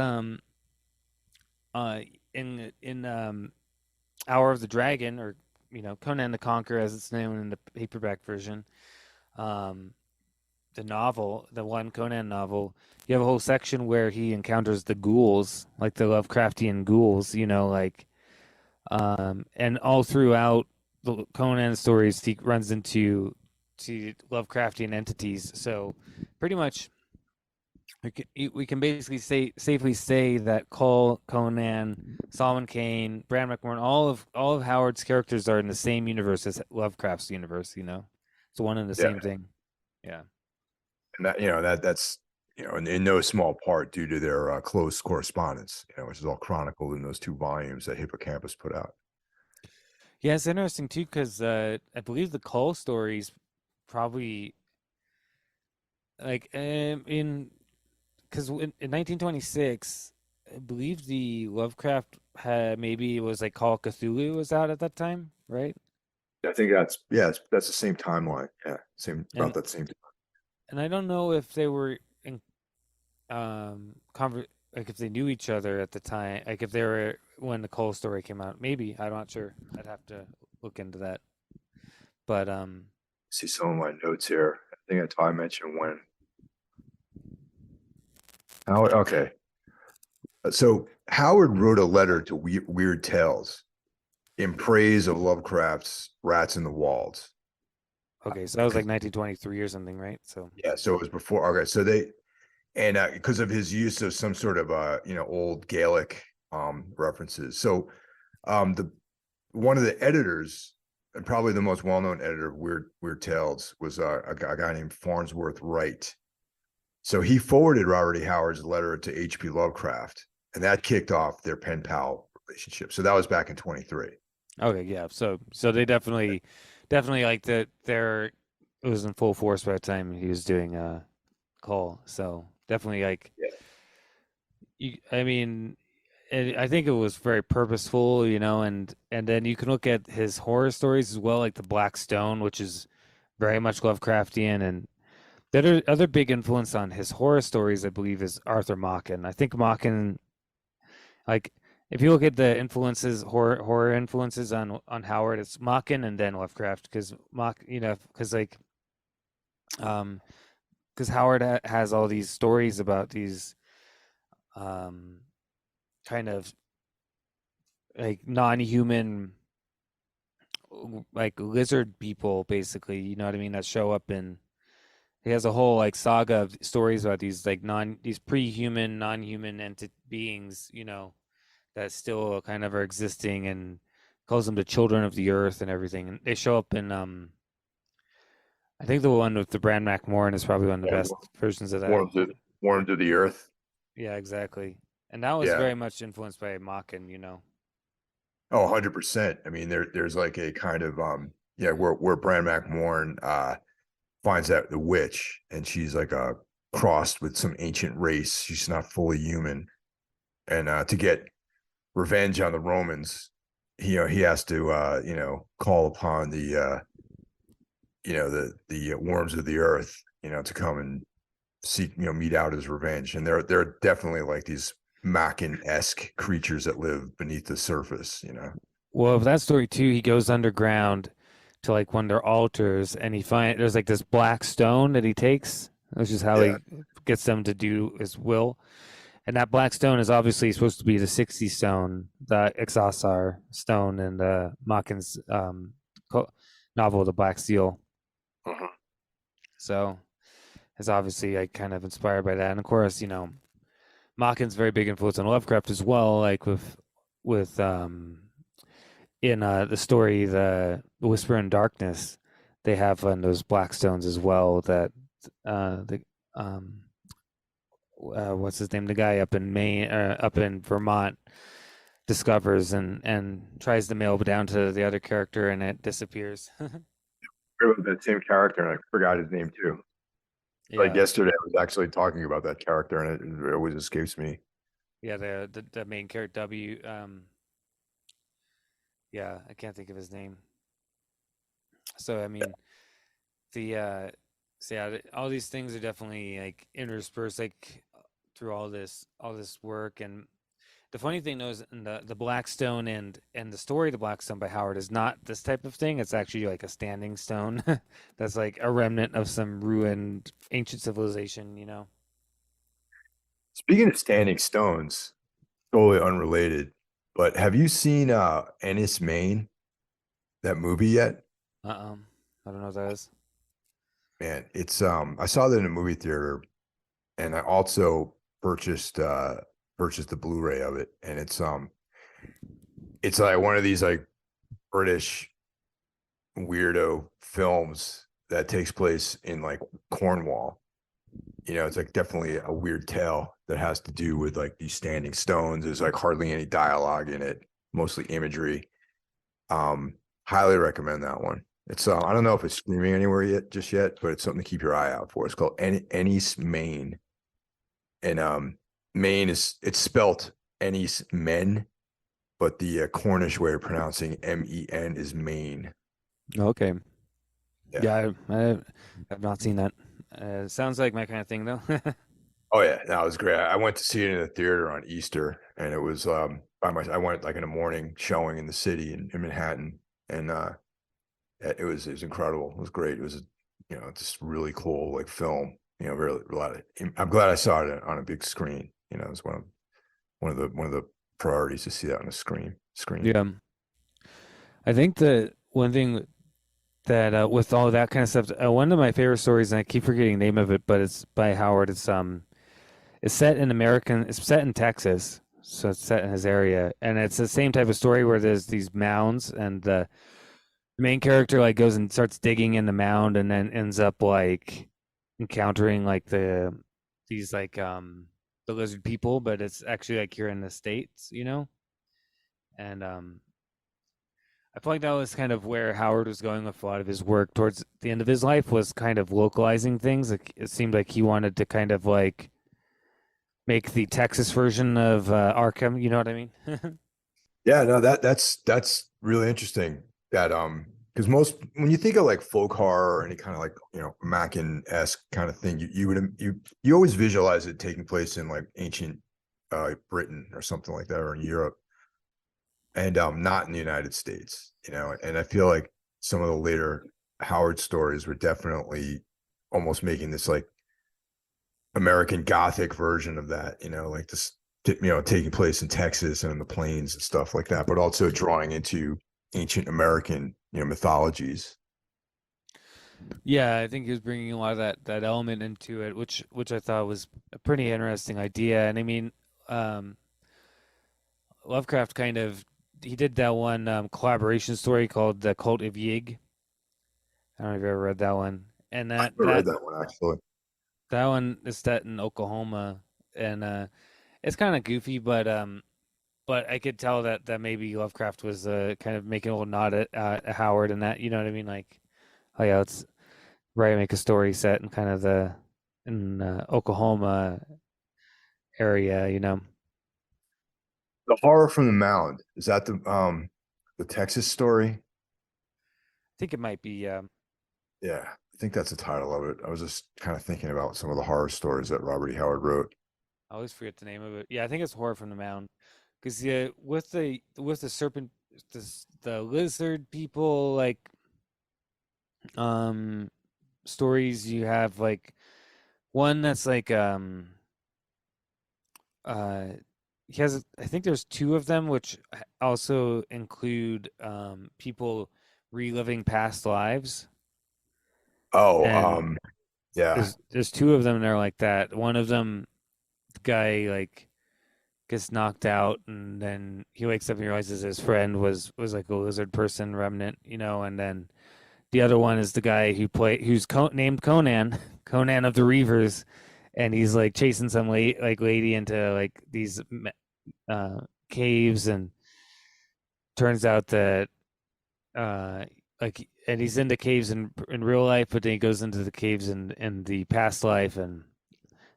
uh in Hour of the Dragon, or Conan the Conqueror as it's known in the paperback version. Um, the novel, the one Conan novel, you have a whole section where he encounters the ghouls, like the Lovecraftian ghouls, and all throughout the Conan stories, he runs into to Lovecraftian entities. So pretty much we can basically safely say that Cole, Conan, Solomon Kane, Bran McMorn, all of Howard's characters are in the same universe as Lovecraft's universe. It's one and the Yeah, same thing. Yeah. and that's in no small part due to their close correspondence, which is all chronicled in those two volumes that Hippocampus put out. Yeah, it's interesting too because I believe the Cole stories probably like in because in 1926, I believe the Lovecraft had maybe it was like Call of Cthulhu was out at that time, right? I think that's the same timeline. Yeah, same about And that same. and I don't know if they were in like if they knew each other at the time, like if they were when the Cole story came out. Maybe I'm not sure. I'd have to look into that. But See some of my notes here. I think that's how I mentioned when. Howard, okay. So Howard wrote a letter to Weird Tales in praise of Lovecraft's Rats in the Walls. okay, so that was like 1923 or something, right? So Yeah, so it was before. Okay, so they and because of his use of some sort of old Gaelic references. So the one of the editors, and probably the most well-known editor of Weird Tales, was a guy named Farnsworth Wright. So he forwarded Robert E. Howard's letter to H.P. Lovecraft, and that kicked off their pen pal relationship. So that was back in 23. okay, yeah. So they definitely like that. It was in full force by the time he was doing Cole. So definitely like Yeah. I mean, I think it was very purposeful, and then you can look at his horror stories as well, like the Black Stone, which is very much Lovecraftian, and the other big influence on his horror stories, I believe, is Arthur Machen. I think Machen, like, if you look at the influences, horror influences on Howard, it's Machen and then Lovecraft, because because like, um, because Howard has all these stories about these, um, kind of like non-human like lizard people basically, you know what I mean, that show up in he has a whole like saga of stories about these like these pre-human non-human beings, that still kind of are existing, and calls them the children of the earth and everything, and they show up in I think the one with the Bran McMorn is probably one of the Yeah, best versions of that. warm to the earth. Yeah, exactly. And that was Yeah. very much influenced by Machen. Oh, 100%. I mean, there's like a kind of where Bran McMorn finds out the witch, and she's like a crossed with some ancient race. She's not fully human, and to get revenge on the Romans, he has to call upon the worms of the earth, to come and seek, mete out his revenge. And they're definitely like these Macken-esque creatures that live beneath the surface. Well, of that story too, he goes underground to like one of their altars, and there's like this black stone that he takes, which is how Yeah. he gets them to do his will. And that black stone is obviously supposed to be the 60 stone, the Ixosar stone in Machen's novel, The Black Seal. Uh-huh. So it's obviously like kind of inspired by that. And of course, Machen's very big influence on Lovecraft as well, like with in the story the Whisper in Darkness, they have those black stones as well that the what's his name, the guy up in Maine, up in Vermont, discovers and tries to mail down to the other character, and it disappears. That same character, and I forgot his name too. Like Yeah, yesterday, I was actually talking about that character, and it always escapes me. yeah, the main character W. Yeah, I can't think of his name. So I mean the so yeah, all these things are definitely like interspersed like through all this work, and The funny thing though is in the Blackstone and the story of the Blackstone by Howard is not this type of thing. It's actually like a standing stone that's like a remnant of some ruined ancient civilization, you know. Speaking of standing stones, totally unrelated, but have you seen Ennis, Maine, that movie yet? Uh-uh. I don't know what that is. Man, it's I saw that in a movie theater, and I also purchased the Blu-ray of it, and it's like one of these like British weirdo films that takes place in like Cornwall. You know, it's like definitely a weird tale that has to do with like these standing stones. There's like hardly any dialogue in it, mostly imagery. Um, Highly recommend that one. It's I don't know if it's streaming anywhere yet, just yet, but it's something to keep your eye out for. It's called Ennis, Maine, and Maine is it's spelt Ennis Men, but the Cornish way of pronouncing Men is Maine. Okay. Yeah. Yeah, I have not seen that. Sounds like my kind of thing though. Oh yeah, that was great. I went to see it in the theater on Easter, and it was by my. I went like in a morning showing in the city in Manhattan, and it was incredible. It was great. It was just really cool like film. You know, really a lot of. I'm glad I saw it on a big screen. You know, it's one of the priorities to see that on a screen. Yeah. I think the one thing that with all that kind of stuff, one of my favorite stories, and I keep forgetting the name of it, but it's by Howard. It's set in It's set in Texas, so it's set in his area, and it's the same type of story where there's these mounds, and the main character like goes and starts digging in the mound, and then ends up like encountering like these like the lizard people, but it's actually like here in the States, you know, and I feel like that was kind of where Howard was going with a lot of his work towards the end of his life was kind of localizing things. Like, it seemed like he wanted to kind of like make the Texas version of Arkham. You know what I mean? Yeah, no, that's really interesting. That because most when you think of like folk horror or any kind of like Mackin-esque kind of thing, you always visualize it taking place in like ancient Britain or something like that, or in Europe, and not in the United States. You know, and I feel like some of the later Howard stories were definitely almost making this like American Gothic version of that. You know, like this taking place in Texas and in the plains and stuff like that, but also drawing into ancient American, mythologies. Yeah, I think he was bringing a lot of that element into it, which I thought was a pretty interesting idea. And I mean, um, Lovecraft kind of he did that one collaboration story called The Cult of Yig. I don't know if you ever read that one. And I never read that one actually. that one is set in Oklahoma, and it's kind of goofy, but I could tell that maybe Lovecraft was kind of making a little nod at Howard and that, you know what I mean? Like, oh yeah, let's make a story set in kind of the in Oklahoma area, you know. The Horror from the Mound, is that the Texas story? I think it might be. Yeah, I think that's the title of it. I was just kind of thinking about some of the horror stories that Robert E. Howard wrote. I always forget the name of it. Yeah, I think it's Horror from the Mound. Because yeah, with the serpent, the lizard people, like um stories, you have like one that's like uh he has I think there's two of them which also include people reliving past lives, Oh, and yeah. there's two of them and they're like that. One of them, the guy like gets knocked out and then he wakes up and realizes his friend was like a lizard person remnant, you know, and then the other one is the guy named Conan, Conan of the Reavers, and he's like chasing some lady into like these caves, and turns out that uh and he's into caves in real life, but then he goes into the caves in the past life and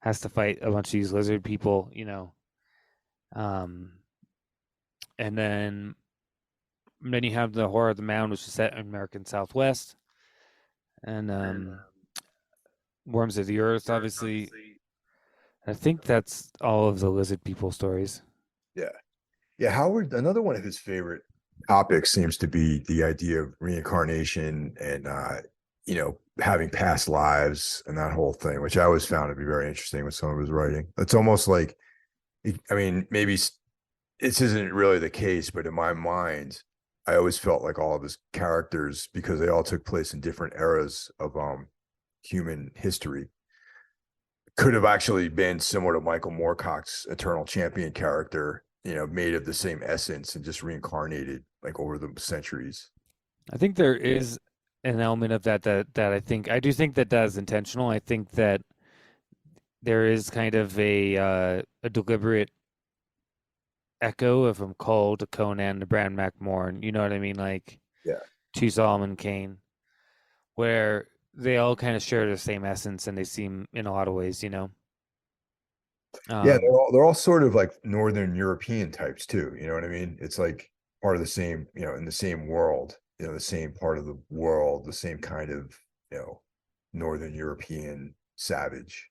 has to fight a bunch of these lizard people, you know. Um, and then you have the Horror of the Mound, which is set in American Southwest, and Worms of the Earth, obviously. I think that's all of the lizard people stories. Yeah. Yeah. Howard, another one of his favorite topics seems to be the idea of reincarnation and, having past lives and that whole thing, which I always found to be very interesting with some of his writing. It's almost like, I mean, maybe this isn't really the case, but in my mind, I always felt like all of his characters, because they all took place in different eras of human history, could have actually been similar to Michael Moorcock's Eternal Champion character, made of the same essence and just reincarnated like over the centuries. I think there is an element of that I do think that is intentional. I think that there is kind of a deliberate echo of from Cole to Conan to Bran McMorn. You know what I mean? Like Yeah. to Solomon Kane, where they all kind of share the same essence, and they seem in a lot of ways, you know. Yeah, Um, they're all sort of like Northern European types too. You know what I mean? It's like part of the same, in the same world, the same part of the world, the same kind of, Northern European savage.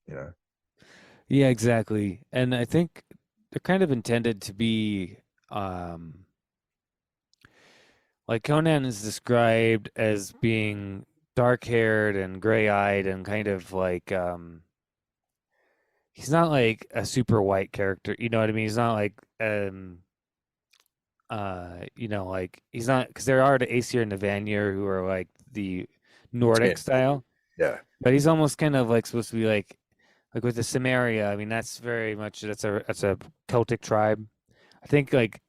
yeah, exactly. And I think they're kind of intended to be um, like Conan is described as being dark-haired and gray-eyed and kind of like he's not like a super white character, you know what I mean? He's not like like he's not because there are the Aesir and the Vanir who are like the Nordic style, Yeah. but he's almost kind of like supposed to be like with the Samaria. I mean, that's very much that's a Celtic tribe. I think like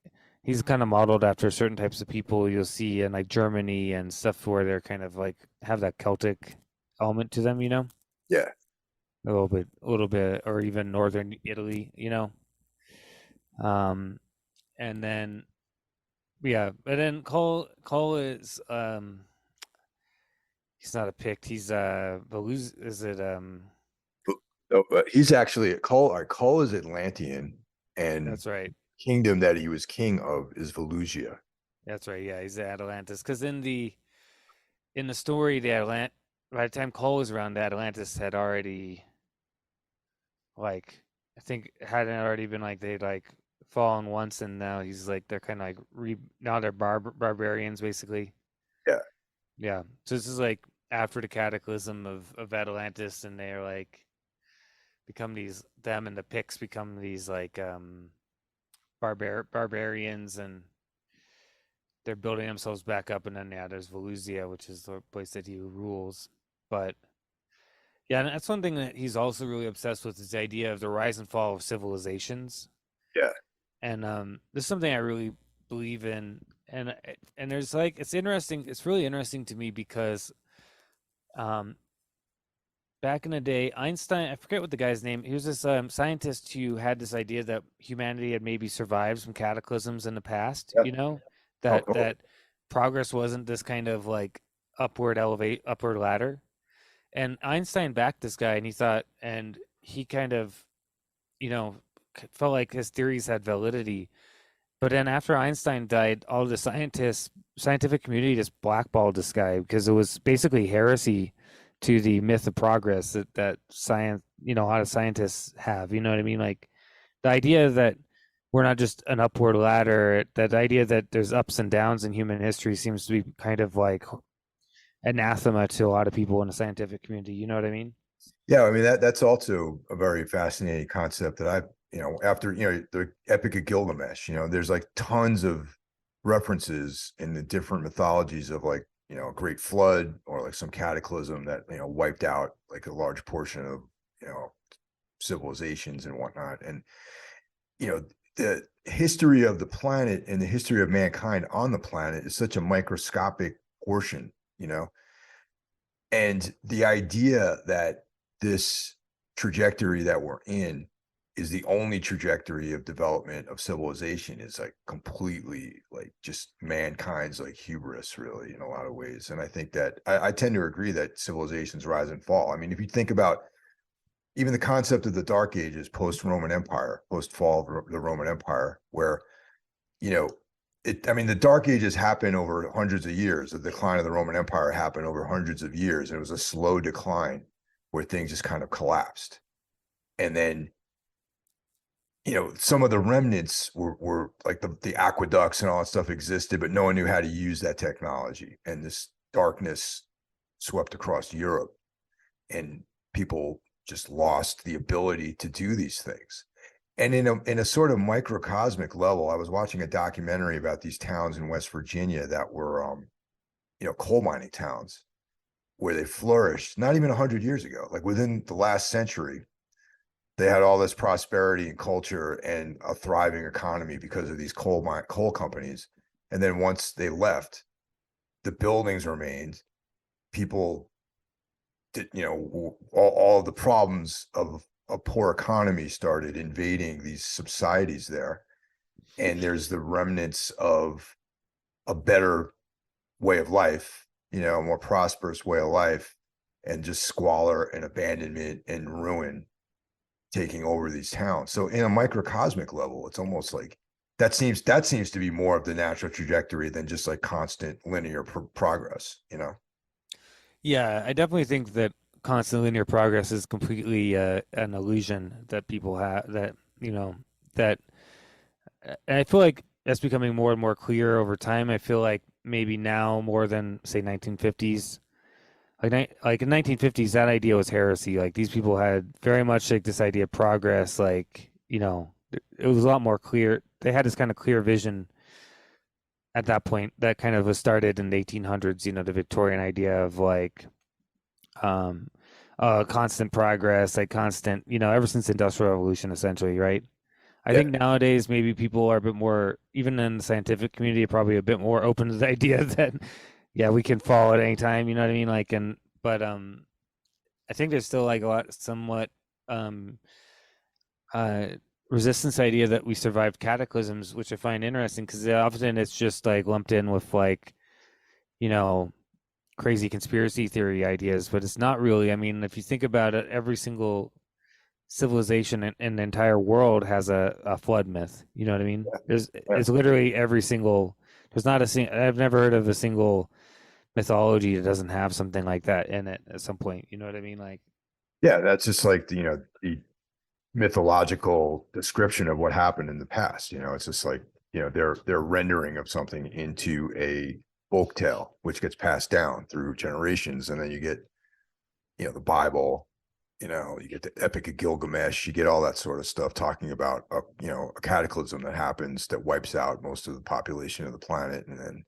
he's kind of modeled after certain types of people you'll see in like Germany and stuff where they're kind of like have that Celtic element to them, you know, Yeah. a little bit, or even northern Italy, you know. Um, and then yeah, but then Cole is he's not a Pict, he's Veluz, is it Oh, he's actually Cole is Atlantean, and that's right. kingdom that he was king of is Volusia. That's right. Yeah, he's the Atlantis. Because in the story, the Atlant by the time Cole was around, the Atlantis had already like I think hadn't already been like they'd like fallen once, and now he's like they're kind of like now they're barbarians basically. Yeah. Yeah. So this is like after the cataclysm of Atlantis, and they're like become these them and the Picts become these like barbarians, and they're building themselves back up, and then yeah, there's Volusia, which is the place that he rules. But yeah, and that's one thing that he's also really obsessed with is the idea of the rise and fall of civilizations. Yeah. And this is something I really believe in. And there's like it's interesting. It's really interesting to me because um, back in the day, Einstein, I forget what the guy's name. He was this scientist who had this idea that humanity had maybe survived some cataclysms in the past. Yeah. You know Oh, that totally. progress wasn't this kind of like upward ladder. And Einstein backed this guy, and he thought, and he kind of, you know, felt like his theories had validity. But then after Einstein died, all the scientific community just blackballed this guy because it was basically heresy to the myth of progress that science, you know, a lot of scientists have. You know what I mean? Like the idea that we're not just an upward ladder, that idea that there's ups and downs in human history seems to be kind of like anathema to a lot of people in the scientific community. You know what I mean? Yeah, I mean that's also a very fascinating concept that after the Epic of Gilgamesh, there's like tons of references in the different mythologies of like a great flood or like some cataclysm that wiped out like a large portion of you know civilizations and whatnot, and the history of the planet and the history of mankind on the planet is such a microscopic portion, and the idea that this trajectory that we're in is the only trajectory of development of civilization is like completely like just mankind's like hubris, really, in a lot of ways. And I think that I tend to agree that civilizations rise and fall. I mean, if you think about even the concept of the Dark Ages, post Roman Empire, post fall of the Roman Empire, where you know, I mean, the Dark Ages happened over hundreds of years. The decline of the Roman Empire happened over hundreds of years. And it was a slow decline where things just kind of collapsed. And then some of the remnants were like the aqueducts and all that stuff existed, but no one knew how to use that technology. And this darkness swept across Europe, and people just lost the ability to do these things. And in a sort of microcosmic level, I was watching a documentary about these towns in West Virginia that were, coal mining towns where they flourished not even 100 years ago, like within the last century. They had all this prosperity and culture and a thriving economy because of these coal companies. And then once they left, the buildings remained. People did, all of the problems of a poor economy started invading these societies there. And there's the remnants of a better way of life, a more prosperous way of life, and just squalor and abandonment and ruin taking over these towns. So in a microcosmic level, it's almost like that seems to be more of the natural trajectory than just like constant linear progress. Yeah, I definitely think that constant linear progress is completely an illusion that people have. That and I feel like that's becoming more and more clear over time. I feel like maybe now more than say 1950s. Like in 1950s, that idea was heresy. Like these people had very much like this idea of progress. Like it was a lot more clear. They had this kind of clear vision at that point that kind of was started in the 1800s. The Victorian idea of like um constant progress, like constant. Ever since the Industrial Revolution, essentially, right? I Yeah. think nowadays maybe people are a bit more, even in the scientific community, probably a bit more open to the idea that yeah, we can fall at any time. You know what I mean? Like, but I think there's still like a lot, somewhat um uh resistance idea that we survived cataclysms, which I find interesting because often it's just like lumped in with like you know crazy conspiracy theory ideas, but it's not really. I mean, if you think about it, every single civilization in the entire world has a flood myth. You know what I mean? Yeah. It's literally every single. There's not a single. I've never heard of a single mythology that doesn't have something like that in it at some point. You know what I mean? Like, Yeah, that's just like the mythological description of what happened in the past. It's just like, their rendering of something into a folk tale, which gets passed down through generations. And then you get, the Bible, you get the Epic of Gilgamesh, you get all that sort of stuff talking about a cataclysm that happens that wipes out most of the population of the planet. And then,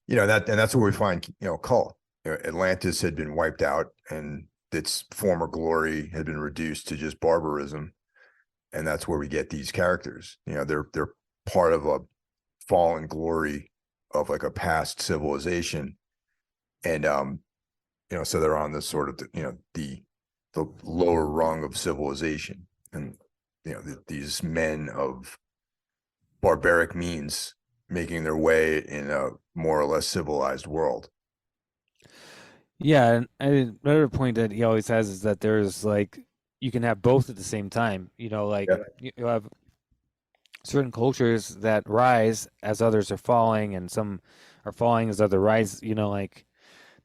that's where we find, Kull. Atlantis had been wiped out and its former glory had been reduced to just barbarism. And that's where we get these characters. They're part of a fallen glory of like a past civilization. And so they're on this sort of the lower rung of civilization. And these men of barbaric means making their way in a more or less civilized world. yeah, and another point that he always has is that there's like you can have both at the same time. Like Yeah. you have certain cultures that rise as others are falling, and some are falling as other rise. Like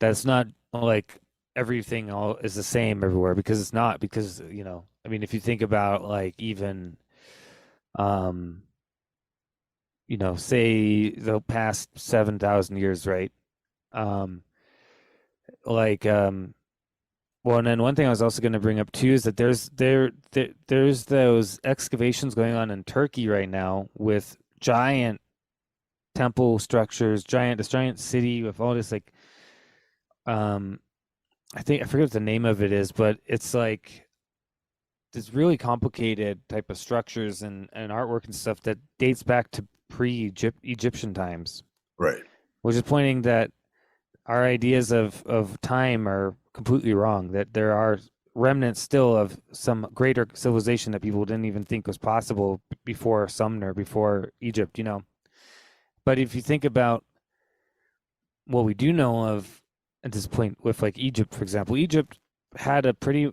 that's not like everything all is the same everywhere because it's not because I mean if you think about like even um say the past 7,000 years, right? um like well, and then one thing I was also going to bring up too is that there's those excavations going on in Turkey right now with giant temple structures, this giant city with all this like um I forget what the name of it is, but it's like this really complicated type of structures and artwork and stuff that dates back to Egyptian times, Right. which is pointing that our ideas of time are completely wrong, that there are remnants still of some greater civilization that people didn't even think was possible before Sumner, before Egypt. But if you think about what we do know of at this point with like Egypt, for example, Egypt had a pretty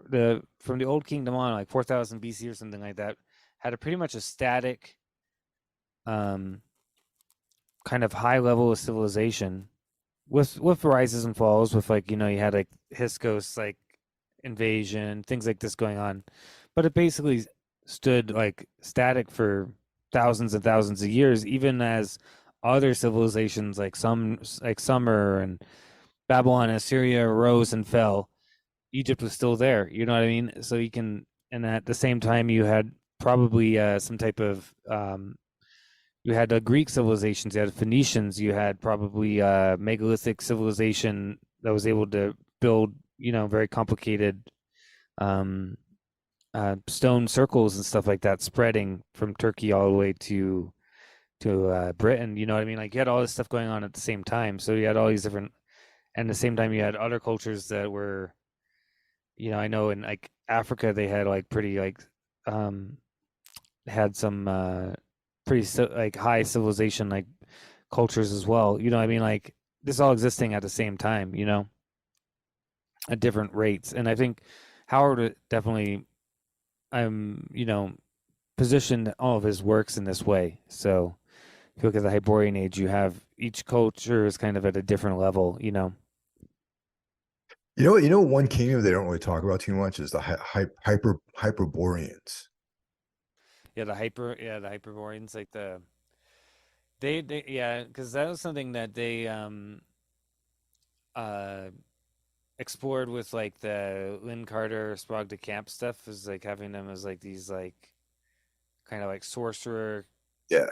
the from the old kingdom on like 4,000 BC or something like that, had a pretty much a static um kind of high level of civilization with rises and falls, with like you had like Hyksos like invasion, things like this going on, but it basically stood like static for thousands and thousands of years, even as other civilizations like Sumer and Babylon and Assyria rose and fell. Egypt was still there. You know what I mean? So you can, and at the same time, you had probably some type of you had Greek civilizations, you had Phoenicians, you had probably megalithic civilization that was able to build, very complicated um, stone circles and stuff like that, spreading from Turkey all the way to Britain. You know what I mean? Like you had all this stuff going on at the same time. So you had all these different, and at the same time you had other cultures that were, I know in like Africa they had like pretty like um had some pretty like high civilization like cultures as well. You know what I mean? Like this all existing at the same time, at different rates. And I think Howard definitely positioned all of his works in this way. So if you look at the Hyborian Age, you have each culture is kind of at a different level. One kingdom they don't really talk about too much is the Hyperboreans. The Hyperboreans, like they yeah, because that was something that they uh explored with like the Lynn Carter Sprague de Camp stuff, is like having them as like these like kind of like sorcerer, Yeah.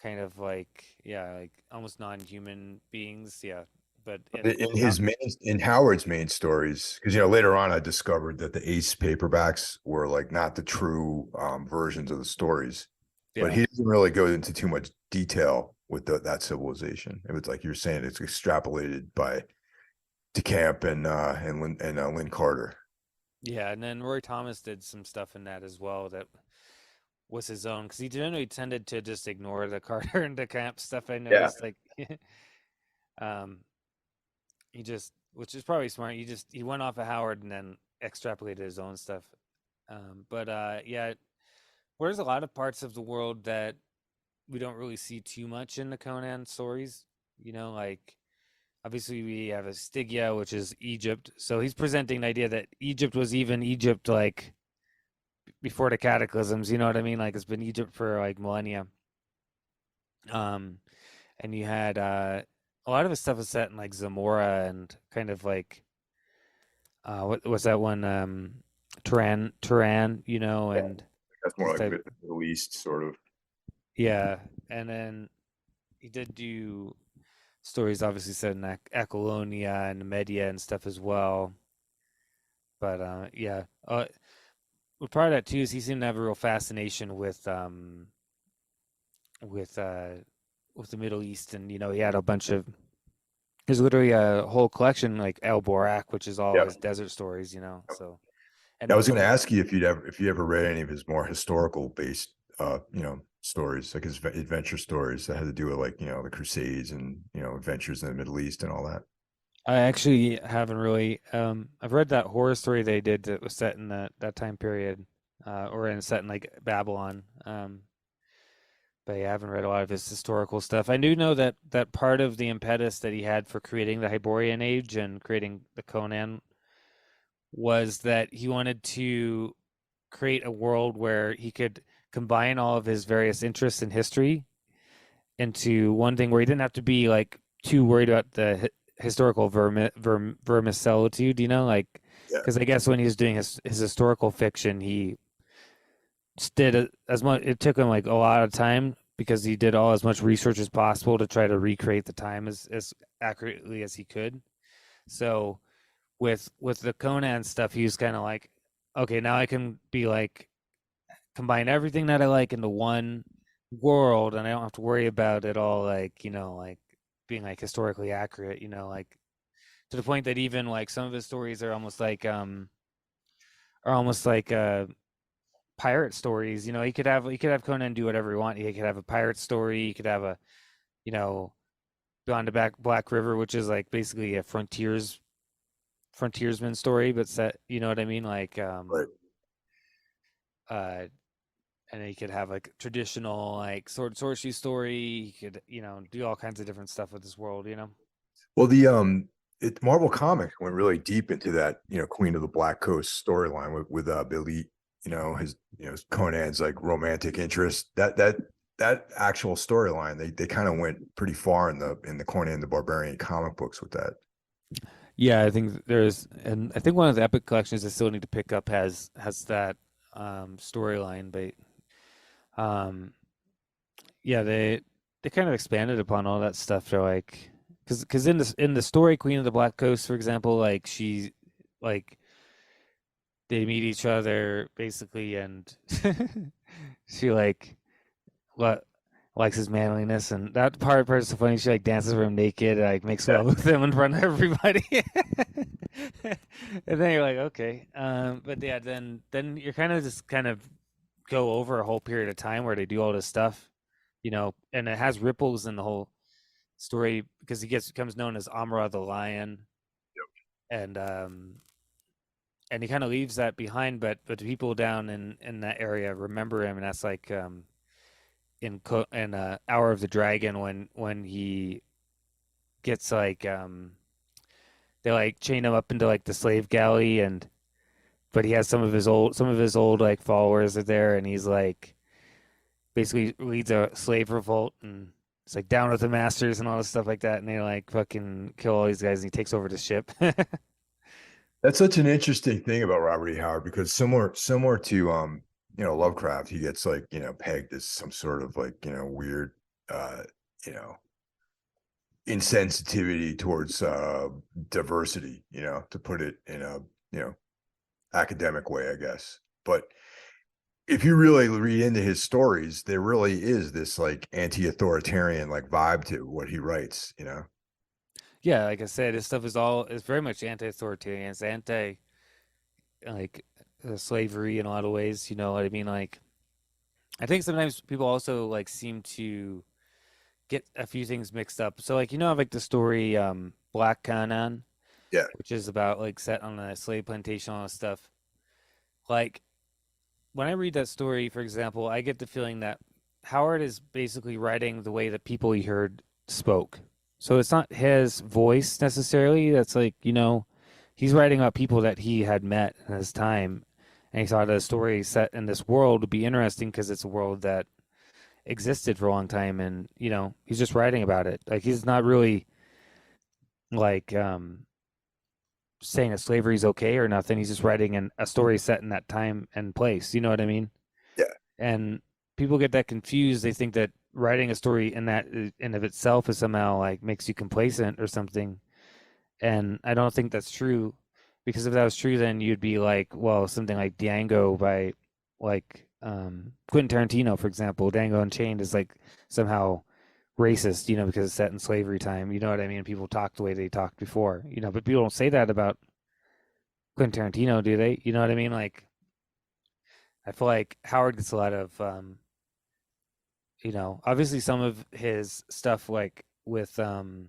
kind of like, yeah, like almost non-human beings, yeah. But In Howard's main stories, because later on I discovered that the Ace paperbacks were like not the true versions of the stories, but yeah, he doesn't really go into too much detail with that civilization. It was like you're saying, it's extrapolated by DeCamp and Lynn Carter. yeah, and then Roy Thomas did some stuff in that as well that was his own, because he generally tended to just ignore the Carter and the Camp stuff. I Yeah. noticed, like, um, he just, which is probably smart. He went off of Howard and then extrapolated his own stuff. But yeah, there's a lot of parts of the world that we don't really see too much in the Conan stories. Like obviously we have a Stygia, which is Egypt. So he's presenting the idea that Egypt was even Egypt like before the cataclysms. You know what I mean? Like it's been Egypt for like millennia. Um, and you had a lot of his stuff is set in like Zamora and kind of like what was that one Turan, Yeah. and That's more this like type, Middle East sort of. yeah. And then he did do stories obviously set in Aquilonia and Media and stuff as well. But yeah, well, part of that too is he seemed to have a real fascination with uh with the Middle East, and he had a bunch of, there's literally a whole collection like El Borak, which is all Yeah. his desert stories. So, I and was going to ask you if you ever read any of his more historical based stories, like his adventure stories that had to do with like the Crusades and adventures in the Middle East and all that. I actually haven't really. I've read that horror story they did that was set in that time period, or set in like Babylon. But yeah, I haven't read a lot of his historical stuff. I do know that part of the impetus that he had for creating the Hyborian Age and creating the Conan was that he wanted to create a world where he could combine all of his various interests in history into one thing where he didn't have to be like too worried about the historical vermicelitude, like, Yeah. because I guess when he was doing his historical fiction, he did as much. It took him like a lot of time because he did all as much research as possible to try to recreate the time as accurately as he could. So with the Conan stuff, he was kind of like, okay, now I can be like combine everything that I like into one world, and I don't have to worry about it all like like being like historically accurate. Like to the point that even like some of his stories are almost like pirate stories. He could have Conan do whatever he want. He could have a pirate story. He could have a you know Beyond the Black River, which is like basically a frontiersman story, but set. You know what I mean? Like Right. uh, and he could have like traditional like sorcery story. He could do all kinds of different stuff with this world. Well, Marvel Comics went really deep into that Queen of the Black Coast storyline with Billy. his Conan's like romantic interest. That actual storyline, they kind of went pretty far in the Conan the Barbarian comic books with that. Yeah, I think and I think one of the Epic collections I still need to pick up has that storyline, but um, yeah, they kind of expanded upon all that stuff. They're like, because in the story Queen of the Black Coast, for example, like like they meet each other basically, and she what likes his manliness, and that part is so funny. She like dances for him naked, and, like makes Yeah, love with him in front of everybody, and then you're like, okay, but yeah, then you're kind of just kind of go over a whole period of time where they do all this stuff, and it has ripples in the whole story because becomes known as Amra the Lion, and he kind of leaves that behind, but the people down in that area remember him, and that's like in Hour of the Dragon when he gets like they like chain him up into like the slave galley, and but he has some of his old like followers are there, and he's like basically leads a slave revolt, and it's like down with the masters and all this stuff like that, and they like fucking kill all these guys, and he takes over the ship. that's such an interesting thing about Robert E. Howard because similar to Lovecraft, he gets like pegged as some sort of like weird uh you know insensitivity towards diversity, to put it in a academic way, I guess. But if you really read into his stories, there really is this like anti-authoritarian like vibe to what he writes. Yeah, like I said, his stuff is very much anti-authoritarian. It's anti like slavery in a lot of ways. You know what I mean? Like I think sometimes people also like seem to get a few things mixed up. So like like the story Black Canaan, Yeah, which is about like set on a slave plantation, all that stuff. Like when I read that story, for example, I get the feeling that Howard is basically writing the way that people he heard spoke. So it's not his voice necessarily. That's like, he's writing about people that he had met in his time. And he thought the story set in this world would be interesting because it's a world that existed for a long time. And, he's just writing about it. Like he's not really like saying that slavery is okay or nothing. He's just writing a story set in that time and place. You know what I mean? yeah. And people get that confused. They think that writing a story in that in of itself is somehow like makes you complacent or something. And I don't think that's true, because if that was true, then you'd be like, well, something like Django by like Quentin Tarantino, for example. Django Unchained is like somehow racist, because it's set in slavery time. You know what I mean? People talk the way they talked before, but people don't say that about Quentin Tarantino, do they? You know what I mean? Like, I feel like Howard gets a lot of obviously some of his stuff like um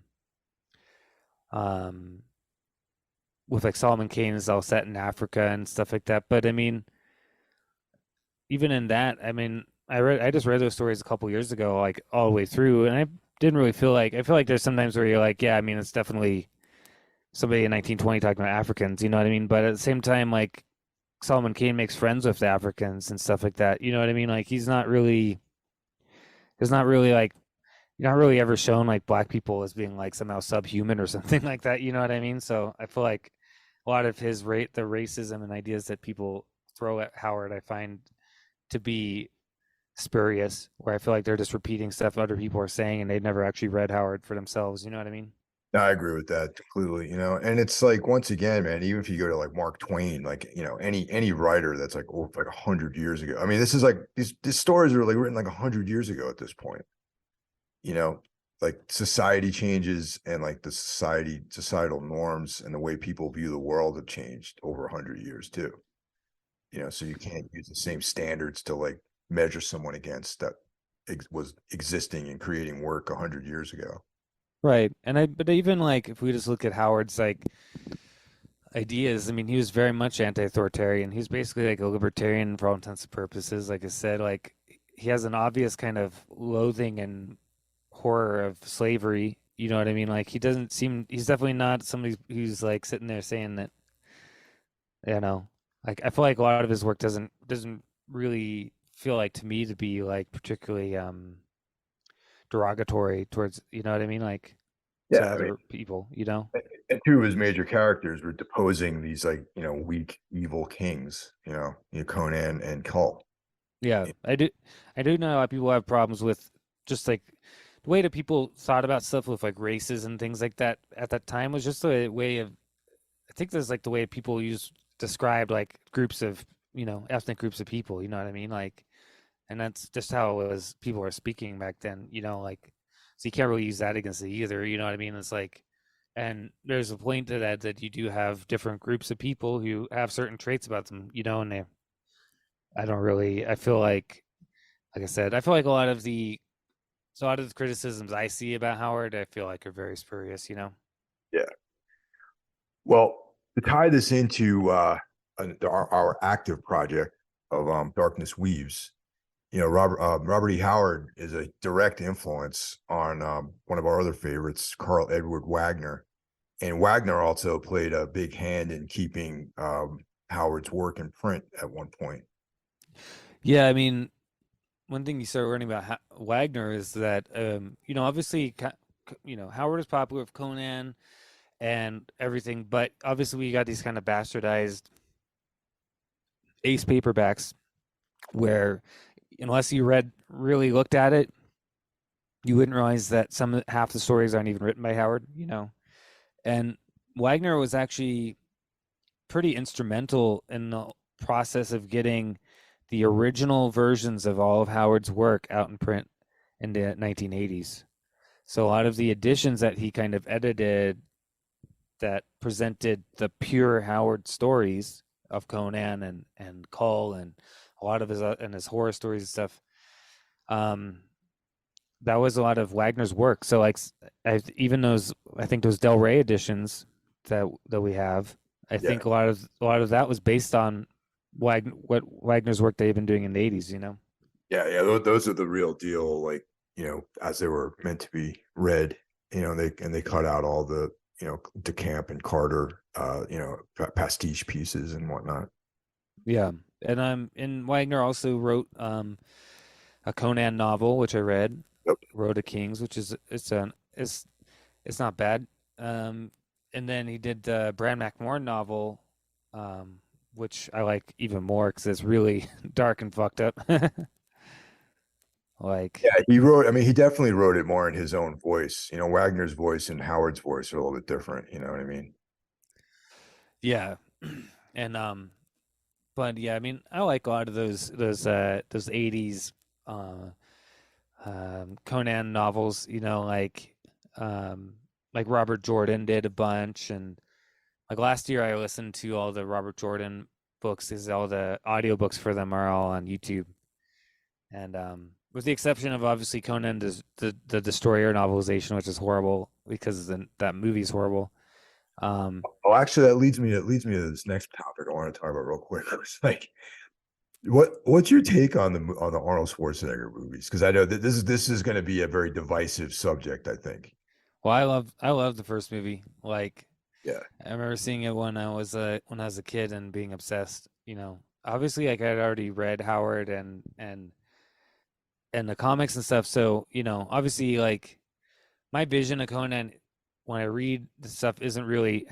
with like Solomon Kane is all set in Africa and stuff like that. But I mean, even in that, I mean, I just read those stories a couple years ago, like all the way through, and I didn't really I feel like there's sometimes where you're like, yeah, I mean, it's definitely somebody in 1920 talking about Africans, you know what I mean? But at the same time, like Solomon Kane makes friends with the Africans and stuff like that. You know what I mean? Like he's not really like you're not really ever shown like black people as being like somehow subhuman or something like that. You know what I mean? So I feel like a lot of the racism and ideas that people throw at Howard, I find to be spurious, where I feel like they're just repeating stuff other people are saying and they've never actually read Howard for themselves. You know what I mean? No, I agree with that completely. And it's like once again, man, even if you go to like Mark Twain, like any writer that's like like 100 years ago. I mean, this is like these stories are like written like 100 years ago at this point. You know, like society changes and like the societal norms and the way people view the world have changed over 100 years too. So you can't use the same standards to like measure someone against that was existing and creating work 100 years ago. Right. But even like if we just look at Howard's like ideas, I mean, he was very much anti-authoritarian. He's basically like a libertarian for all intents and purposes. Like I said, like he has an obvious kind of loathing and horror of slavery. You know what I mean? Like he's definitely not somebody who's like sitting there saying that, you know, like I feel like a lot of his work doesn't doesn't really feel like to me to be like particularly derogatory towards, you know what I mean, like to Yeah, I mean, other people, you know. and two of his major characters were deposing these like weak evil kings. Conan and Kull. Yeah, I do know a lot of people have problems with just like the way that people thought about stuff with like races and things like that at that time was just a way of, I think there's like the way people described like groups of, ethnic groups of people, you know what I mean? Like, and that's just how it was, people were speaking back then, like, so you can't really use that against it either, you know what I mean? It's like, and there's a point to that, that you do have different groups of people who have certain traits about them, and I don't really, I feel like I said, I feel like a lot of the criticisms I see about Howard, I feel like are very spurious. Yeah. Well, to tie this into our active project of Darkness Weaves, Robert E. Howard is a direct influence on one of our other favorites, Karl Edward Wagner. And Wagner also played a big hand in keeping Howard's work in print at one point. Yeah, I mean, one thing you start learning about Wagner is that, obviously, Howard is popular with Conan and everything, but obviously we got these kind of bastardized ace paperbacks where, unless you really looked at it, you wouldn't realize that half the stories aren't even written by Howard. And Wagner was actually pretty instrumental in the process of getting the original versions of all of Howard's work out in print in the 1980s. So a lot of the editions that he kind of edited that presented the pure Howard stories of Conan and Kull and a lot of his horror stories and stuff, that was a lot of Wagner's work. So like, even those, I think those Del Rey editions that we have, I Yeah. think a lot of that was based on what Wagner's work they've been doing in the 80s. Yeah. Those are the real deal, like, as they were meant to be read, they cut out all the, DeCamp and Carter, pastiche pieces and whatnot. Yeah. And Wagner also wrote a Conan novel, which I read, Yep. Road to Kings, which it's not bad. And then he did the Bran McMorn novel, which I like even more because it's really dark and fucked up. Like, Yeah, he definitely wrote it more in his own voice. Wagner's voice and Howard's voice are a little bit different. You know what I mean? yeah, and but yeah, I mean, I like a lot of those 80s Conan novels. Like Robert Jordan did a bunch, and like last year I listened to all the Robert Jordan books, because all the audiobooks for them are all on YouTube. And with the exception of obviously Conan the Destroyer novelization, which is horrible because that movie's horrible. Oh, actually, that leads me to this next topic I want to talk about real quick. It's like, what's your take on the Arnold Schwarzenegger movies? Because I know that this is going to be a very divisive subject, I think. Well, I love the first movie. Like, Yeah. I remember seeing it when I was a kid and being obsessed. Obviously, like, I'd already read Howard and the comics and stuff. So, obviously, like, my vision of Conan when I read the stuff isn't really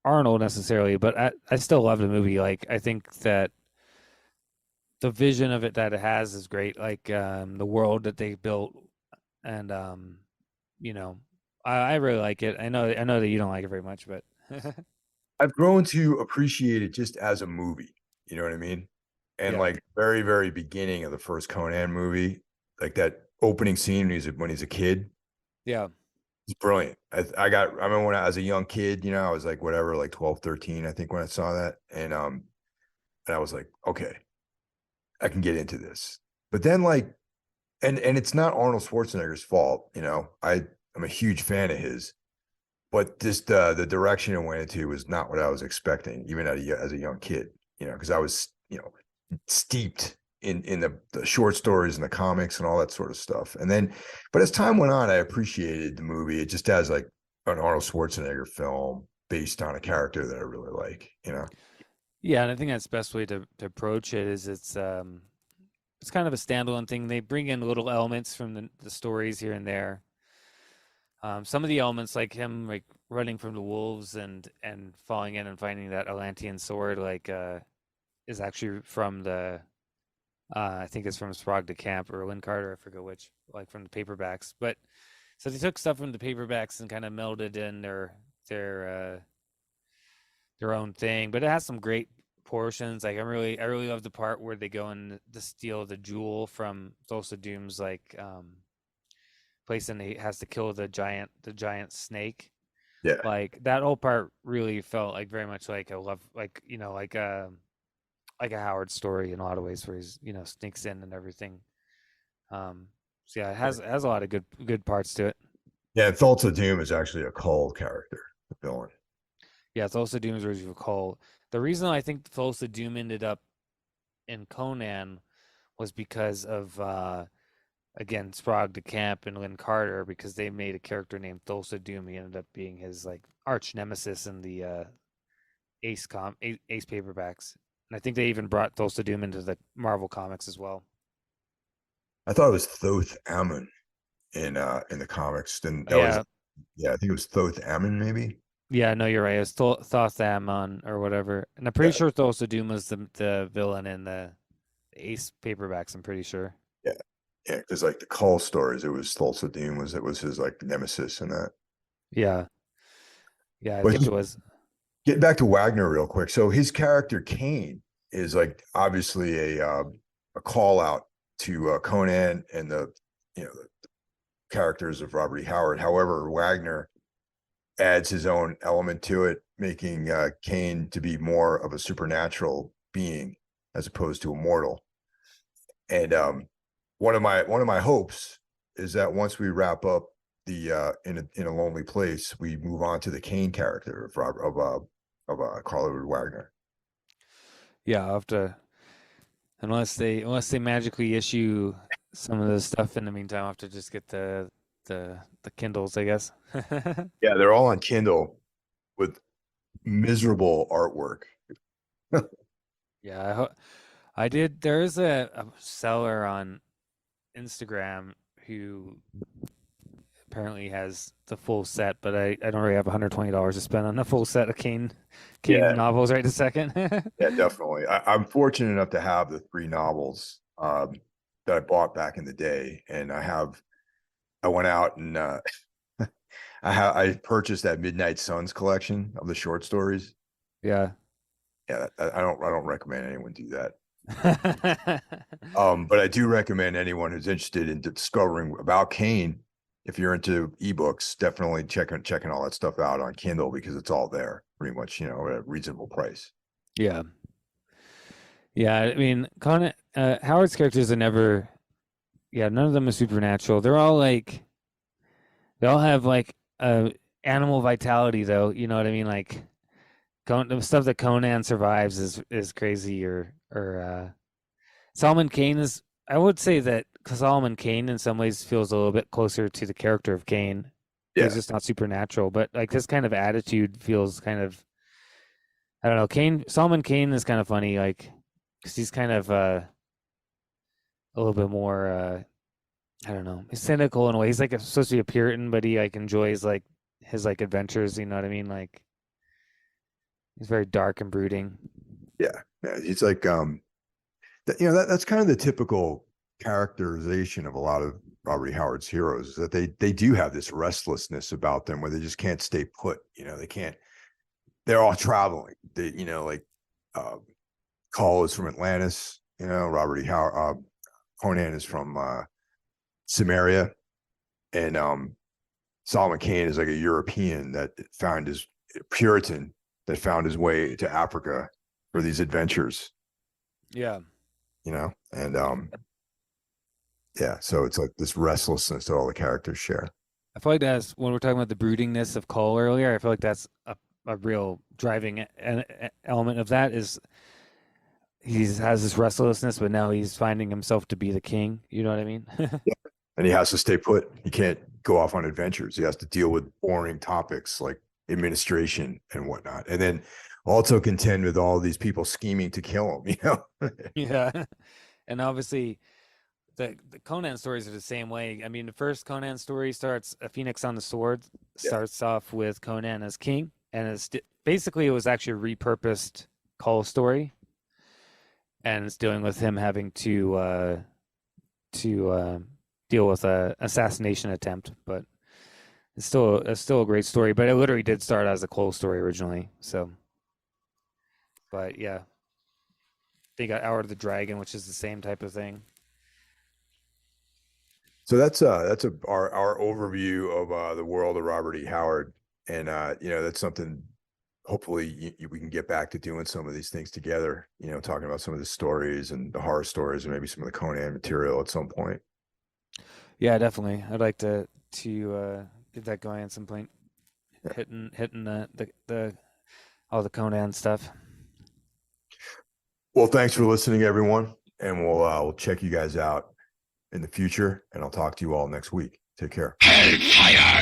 Arnold necessarily, but I still love the movie. Like, I think that the vision of it that it has is great. Like, the world that they built, and you know, I really like it. I know that you don't like it very much, but I've grown to appreciate it just as a movie. You know what I mean? And yeah, like very, very beginning of the first Conan movie, like that opening scene when he's a kid, yeah, it's brilliant. I remember when I was a young kid, I was like whatever, like 12, 13, I think, when I saw that. And I was like, okay, I can get into this. But then like, and it's not Arnold Schwarzenegger's fault, I'm a huge fan of his, but just the direction it went into was not what I was expecting, even as a young kid, because I was, steeped in the short stories and the comics and all that sort of stuff. And then, but as time went on, I appreciated the movie. It just has like an Arnold Schwarzenegger film based on a character that I really like. Yeah, and I think that's the best way to approach it is it's kind of a standalone thing. They bring in little elements from the stories here and there. Some of the elements, like him like running from the wolves and falling in and finding that Atlantean sword, is actually from the I think it's from Sprague de Camp or Lynn Carter, I forget which, like from the paperbacks. But so they took stuff from the paperbacks and kind of melded in their uh, their own thing. But it has some great portions. Like I really love the part where they go and to steal the jewel from Thulsa Doom's place, and he has to kill the giant snake. Yeah. Like that whole part really felt like very much like a love, like a Howard story in a lot of ways, where he's sneaks in and everything. So yeah, it has a lot of good parts to it. Yeah, Thulsa Doom is actually a Cole character, the villain. Yeah, Thulsa Doom is originally Cole. The reason I think Thulsa Doom ended up in Conan was because of again Sprague de Camp and Lynn Carter, because they made a character named Thulsa Doom. He ended up being his like arch nemesis in the Ace paperbacks, and I think they even brought Thulsa Doom into the Marvel comics as well. I thought it was Thoth Amon in the comics. Then that was Yeah, yeah, I think it was Thoth Amon maybe. yeah, no, you're right. It was Thothamon or whatever, and I'm pretty Yeah, sure Thulsa Doom was the villain in the Ace paperbacks. I'm pretty sure. yeah, yeah. Because like the Cole stories, it was Thulsa Doom was his like nemesis in that. Yeah, yeah, I But think it was. getting back to Wagner real quick, so his character Kane is like obviously a call out to Conan and the characters of Robert E. Howard. However, Wagner adds his own element to it, making Kane to be more of a supernatural being as opposed to a mortal. And one of my hopes is that once we wrap up the in a lonely place, we move on to the Kane character of Karl Edward Wagner. Yeah, I'll have to, unless they magically issue some of the stuff in the meantime, I'll have to just get the Kindles, I guess. Yeah, they're all on Kindle with miserable artwork. Yeah, I did. There is a seller on Instagram who apparently has the full set, but I don't really have $120 to spend on a full set of Kane Yeah, novels right this second. yeah, definitely. I'm fortunate enough to have the three novels that I bought back in the day, and I went out and I purchased that Midnight Suns collection of the short stories. Yeah. Yeah, I don't recommend anyone do that. But I do recommend anyone who's interested in discovering about Kane. If you're into ebooks, definitely checking all that stuff out on Kindle, because it's all there pretty much, at a reasonable price. Yeah. Yeah, I mean, Howard's characters are never, yeah, none of them are supernatural. They all have like animal vitality, though. You know what I mean? Like the stuff that Conan survives is crazy, or Solomon Kane is. I would say that Solomon Kane in some ways feels a little bit closer to the character of Kane. He's Yeah, just not supernatural, but like this kind of attitude feels kind of, I don't know. Solomon Kane is kind of funny, like because he's kind of a little bit more I don't know, he's cynical in a way. He's like supposed to be a Puritan, but he like enjoys like his like adventures. You know what I mean? Like he's very dark and brooding. yeah, yeah. It's like that's kind of the typical characterization of a lot of Robert E. Howard's heroes, is that they do have this restlessness about them where they just can't stay put. They can't. They're all traveling. Like uh, Call is from Atlantis. Robert E. Howard. Conan is from Samaria, and Solomon Kane is like a European that found his Puritan that found his way to Africa for these adventures. Yeah. And yeah, so it's like this restlessness that all the characters share. I feel like that's when we're talking about the broodingness of Cole earlier. I feel like that's a real driving element of that is he has this restlessness, but now he's finding himself to be the king. You know what I mean? Yeah. And he has to stay put. He can't go off on adventures. He has to deal with boring topics like administration and whatnot. And then also contend with all these people scheming to kill him, you know? Yeah. And obviously the Conan stories are the same way. I mean, the first Conan story starts a Phoenix on the Sword starts off with Conan as king, and basically it was actually a repurposed Kull story, and it's dealing with him having to deal with a assassination attempt, but it's still a great story. But it literally did start as a Kull story originally. So, but yeah, they got Hour of the Dragon, which is the same type of thing. So that's our overview of the world of Robert E. Howard, and you know, that's something. Hopefully, we can get back to doing some of these things together. You know, talking about some of the stories and the horror stories, and maybe some of the Conan material at some point. Yeah, definitely. I'd like to get that going at some point. Yeah. Hitting the all the Conan stuff. Well, thanks for listening, everyone, and we'll check you guys out in the future, and I'll talk to you all next week. Take care. Hellfire!